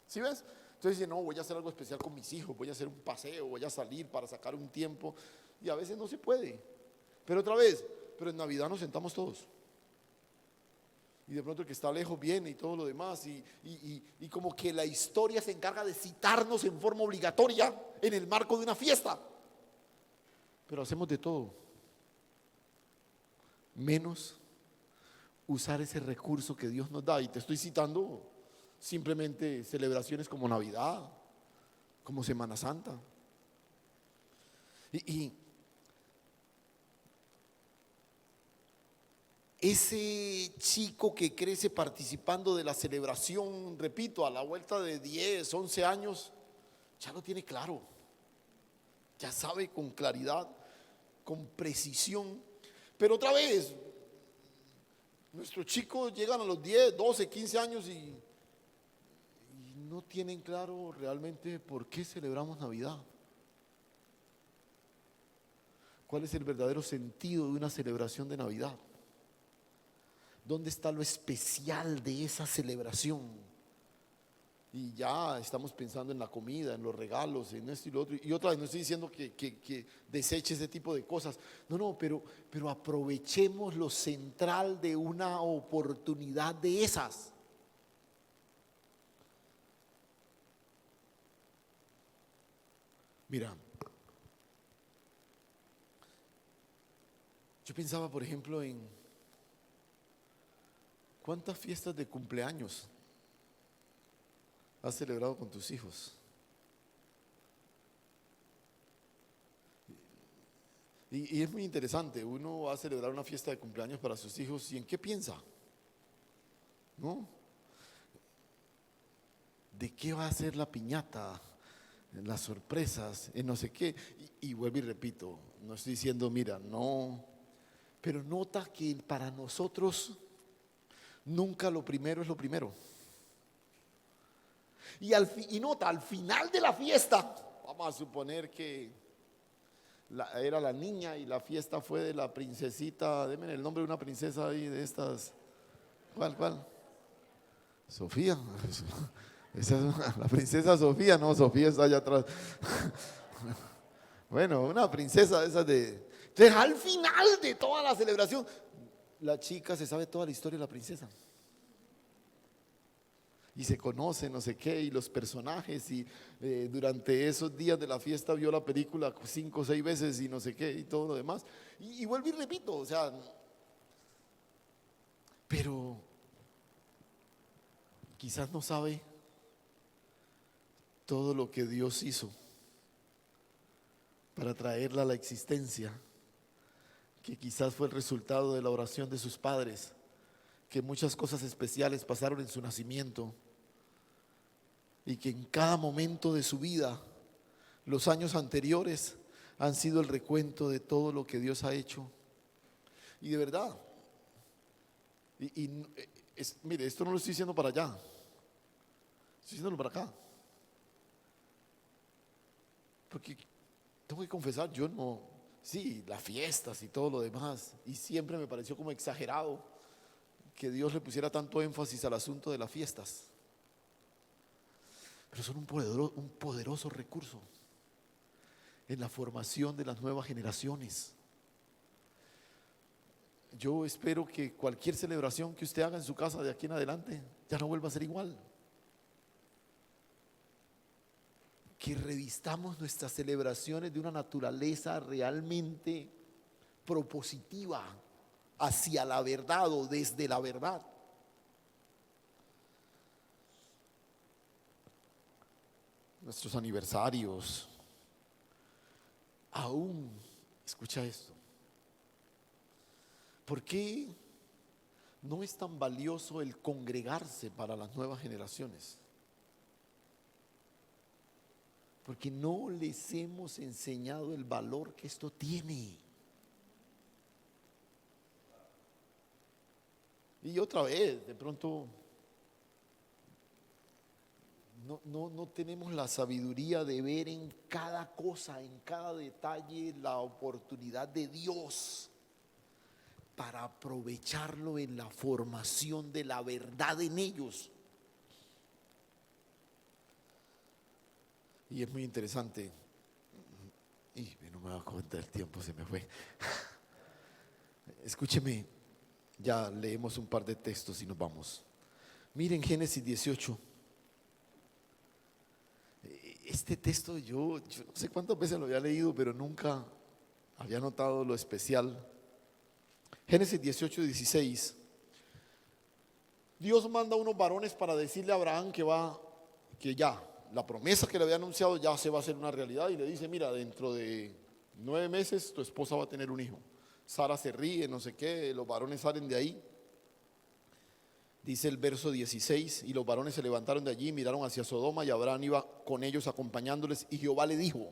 ¿Sí ves? Entonces dice: no, voy a hacer algo especial con mis hijos, voy a hacer un paseo, voy a salir para sacar un tiempo, y a veces no se puede. Pero otra vez, pero en Navidad nos sentamos todos. y de pronto el que está lejos viene y todo lo demás, y como que la historia se encarga de citarnos en forma obligatoria en el marco de una fiesta. Pero hacemos de todo, menos usar ese recurso que Dios nos da. Y te estoy citando simplemente celebraciones como Navidad, como Semana Santa. Y ese chico que crece participando de la celebración, repito, a la vuelta de 10, 11 años, ya lo tiene claro, ya sabe con claridad, con precisión. Pero otra vez, nuestros chicos llegan a los 10, 12, 15 años y no tienen claro realmente por qué celebramos Navidad. ¿Cuál es el verdadero sentido de una celebración de Navidad? ¿Dónde está lo especial de esa celebración? Y ya estamos pensando en la comida, en los regalos, en esto y lo otro. Y otra vez, no estoy diciendo que deseche ese tipo de cosas. No, pero aprovechemos lo central de una oportunidad de esas. Mira, yo pensaba, por ejemplo, en ¿cuántas fiestas de cumpleaños has celebrado con tus hijos? Y es muy interesante, uno va a celebrar una fiesta de cumpleaños para sus hijos y ¿en qué piensa? ¿No? ¿De qué va a ser la piñata? Las sorpresas, en no sé qué. Y vuelvo y repito, no estoy diciendo, mira, no, pero nota que para nosotros nunca lo primero es lo primero. Y nota, al final de la fiesta, vamos a suponer que era la niña y la fiesta fue de la princesita, denme el nombre de una princesa ahí de estas. ¿Cuál? Sofía. Esa es la princesa Sofía, no, Sofía está allá atrás. Bueno, una princesa de esas de. Entonces, al final de toda la celebración, la chica se sabe toda la historia de la princesa. Y se conoce, no sé qué, y los personajes, y durante esos días de la fiesta vio la película 5 o 6 veces y no sé qué, y todo lo demás. Y vuelvo y repito, o sea, pero quizás no sabe todo lo que Dios hizo para traerla a la existencia, que quizás fue el resultado de la oración de sus padres, que muchas cosas especiales pasaron en su nacimiento y que en cada momento de su vida, los años anteriores han sido el recuento de todo lo que Dios ha hecho. Y de verdad, mire, esto no lo estoy diciendo para allá, estoy diciéndolo para acá. Porque tengo que confesar, yo no, sí, las fiestas y todo lo demás, y siempre me pareció como exagerado que Dios le pusiera tanto énfasis al asunto de las fiestas. Pero son un poderoso recurso en la formación de las nuevas generaciones. Yo espero que cualquier celebración que usted haga en su casa de aquí en adelante ya no vuelva a ser igual. Que revistamos nuestras celebraciones de una naturaleza realmente propositiva hacia la verdad o desde la verdad. Nuestros aniversarios, aún, escucha esto, ¿por qué no es tan valioso el congregarse para las nuevas generaciones? Porque no les hemos enseñado el valor que esto tiene. Y otra vez, de pronto, no tenemos la sabiduría de ver en cada cosa, en cada detalle, la oportunidad de Dios para aprovecharlo en la formación de la verdad en ellos. Y es muy interesante. Y no me da cuenta, el tiempo se me fue. Escúcheme, Ya leemos un par de textos y nos vamos. Miren Génesis 18. Este texto yo no sé cuántas veces lo había leído, pero nunca había notado lo especial. Génesis 18, 16. Dios manda a unos varones para decirle a Abraham que ya, la promesa que le había anunciado ya se va a hacer una realidad, y le dice: mira, dentro de 9 meses tu esposa va a tener un hijo. Sara se ríe, no sé qué, los varones salen de ahí. Dice el verso 16: y los varones se levantaron de allí, miraron hacia Sodoma, y Abraham iba con ellos acompañándoles, y Jehová le dijo: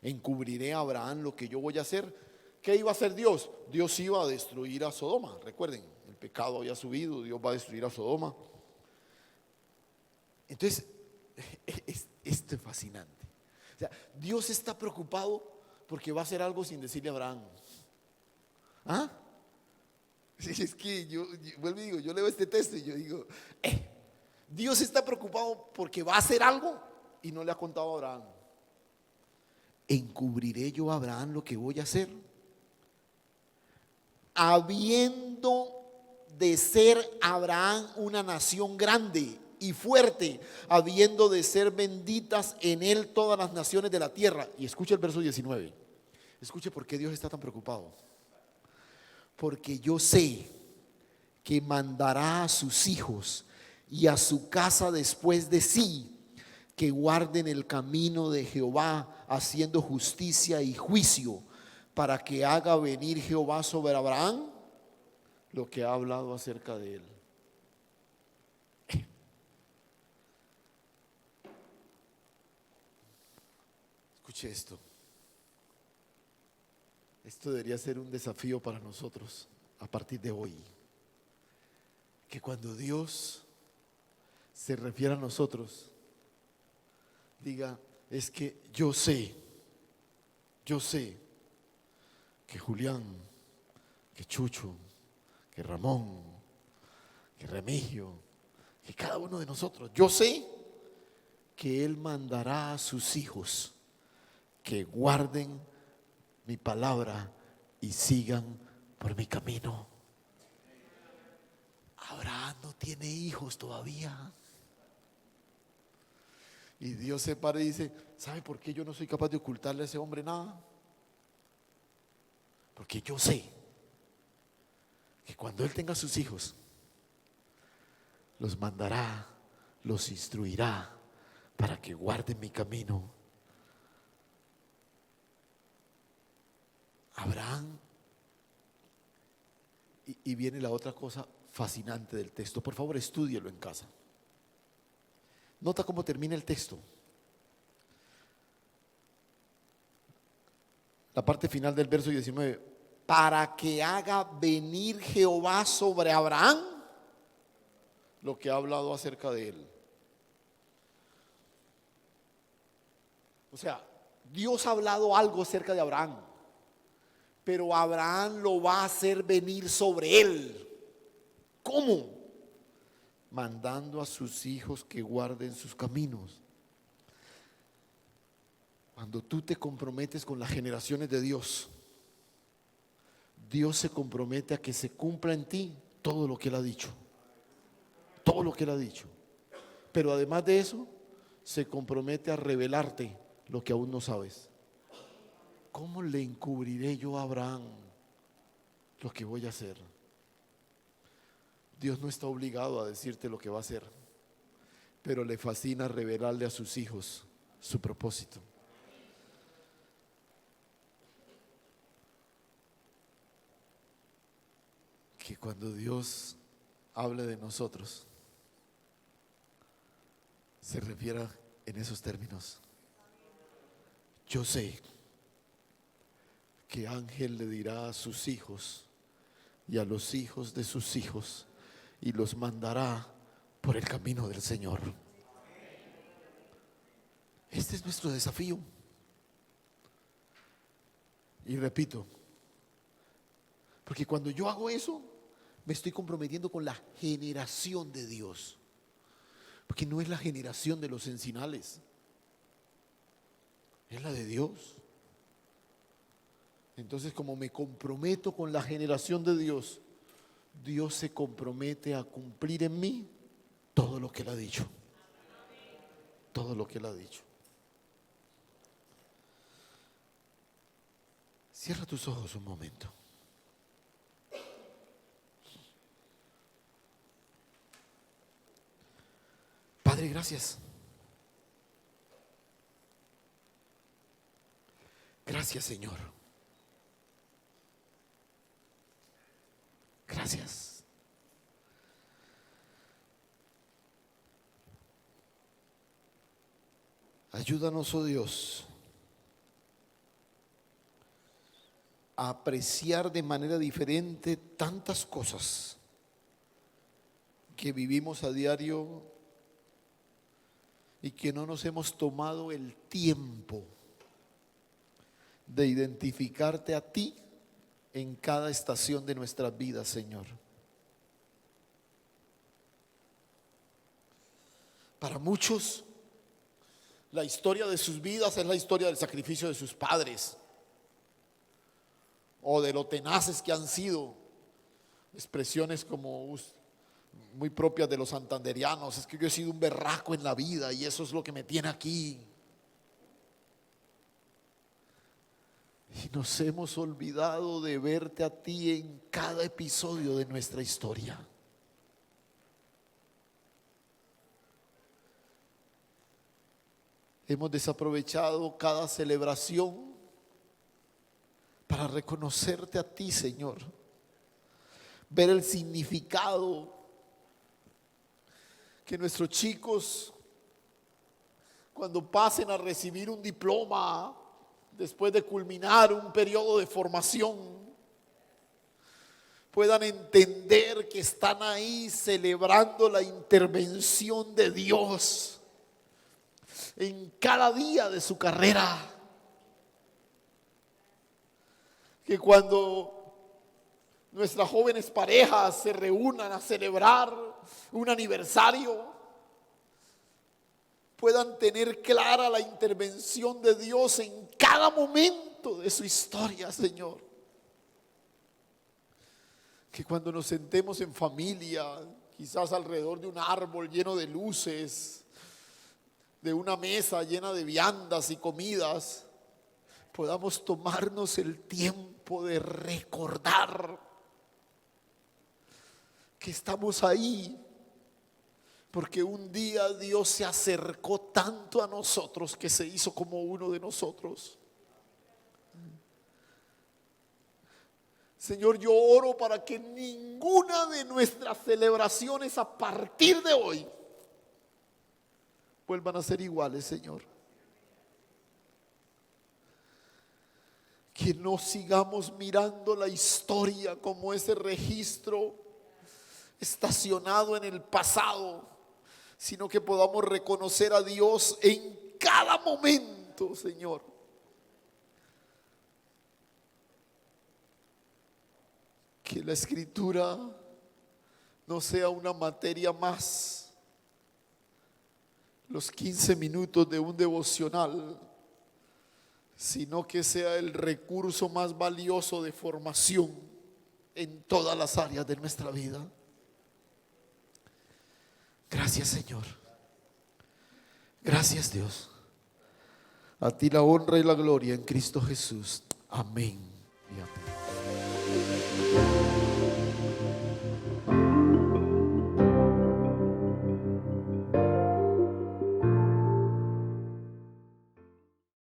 encubriré a Abraham lo que yo voy a hacer. ¿Qué iba a hacer Dios? Dios iba a destruir a Sodoma. Recuerden, el pecado había subido, Dios va a destruir a Sodoma. Entonces, esto es fascinante. O sea, Dios está preocupado porque va a hacer algo sin decirle a Abraham. ¿Ah? Es que yo vuelvo y digo, yo leo este texto y yo digo, Dios está preocupado porque va a hacer algo y no le ha contado a Abraham. ¿Encubriré yo a Abraham lo que voy a hacer? Habiendo de ser Abraham una nación grande y fuerte, habiendo de ser benditas en él todas las naciones de la tierra. Y escuche el verso 19. Escuche por qué Dios está tan preocupado. Porque yo sé que mandará a sus hijos y a su casa después de sí, que guarden el camino de Jehová, haciendo justicia y juicio, para que haga venir Jehová sobre Abraham lo que ha hablado acerca de él. Escuche esto. Esto debería ser un desafío para nosotros a partir de hoy. Que cuando Dios se refiere a nosotros, diga: es que yo sé que Julián, que Chucho, que Ramón, que Remigio, que cada uno de nosotros, yo sé que Él mandará a sus hijos que guarden mi palabra y sigan por mi camino. Abraham no tiene hijos todavía. Y Dios se para y dice: ¿sabe por qué yo no soy capaz de ocultarle a ese hombre nada? Porque yo sé que cuando él tenga sus hijos, los mandará, los instruirá para que guarden mi camino. Abraham, y viene la otra cosa fascinante del texto. Por favor, estúdielo en casa. Nota cómo termina el texto. La parte final del verso 19: para que haga venir Jehová sobre Abraham lo que ha hablado acerca de él. O sea, Dios ha hablado algo acerca de Abraham, pero Abraham lo va a hacer venir sobre él. ¿Cómo? Mandando a sus hijos que guarden sus caminos. Cuando tú te comprometes con las generaciones de Dios, Dios se compromete a que se cumpla en ti todo lo que Él ha dicho. Todo lo que Él ha dicho. Pero además de eso, se compromete a revelarte lo que aún no sabes. ¿Cómo le encubriré yo a Abraham lo que voy a hacer? Dios no está obligado a decirte lo que va a hacer, pero le fascina revelarle a sus hijos su propósito. Que cuando Dios hable de nosotros, se refiera en esos términos. Yo sé que Ángel le dirá a sus hijos y a los hijos de sus hijos, y los mandará por el camino del Señor. Este es nuestro desafío. Y repito, porque cuando yo hago eso, me estoy comprometiendo con la generación de Dios. Porque no es la generación de los encinales, es la de Dios. Entonces, como me comprometo con la generación de Dios, Dios se compromete a cumplir en mí todo lo que Él ha dicho. Todo lo que Él ha dicho. Cierra tus ojos un momento. Padre, gracias. Gracias, Señor. Gracias. Ayúdanos, oh Dios, a apreciar de manera diferente tantas cosas que vivimos a diario y que no nos hemos tomado el tiempo de identificarte a ti en cada estación de nuestras vidas, Señor. Para muchos, la historia de sus vidas es la historia del sacrificio de sus padres o de lo tenaces que han sido. Expresiones como muy propias de los santanderianos: es que yo he sido un berraco en la vida y eso es lo que me tiene aquí. Y nos hemos olvidado de verte a ti en cada episodio de nuestra historia. Hemos desaprovechado cada celebración para reconocerte a ti, Señor. Ver el significado que nuestros chicos, cuando pasen a recibir un diploma después de culminar un periodo de formación, puedan entender que están ahí celebrando la intervención de Dios en cada día de su carrera. Que cuando nuestras jóvenes parejas se reúnan a celebrar un aniversario, puedan tener clara la intervención de Dios en cada momento de su historia, Señor. Que cuando nos sentemos en familia, quizás alrededor de un árbol lleno de luces, de una mesa llena de viandas y comidas, podamos tomarnos el tiempo de recordar que estamos ahí porque un día Dios se acercó tanto a nosotros que se hizo como uno de nosotros. Señor, yo oro para que ninguna de nuestras celebraciones a partir de hoy vuelvan a ser iguales, Señor. Que no sigamos mirando la historia como ese registro estacionado en el pasado, sino que podamos reconocer a Dios en cada momento, Señor. Que la escritura no sea una materia más, los 15 minutos de un devocional, sino que sea el recurso más valioso de formación en todas las áreas de nuestra vida. Gracias, Señor. Gracias, Dios. A ti la honra y la gloria en Cristo Jesús. Amén.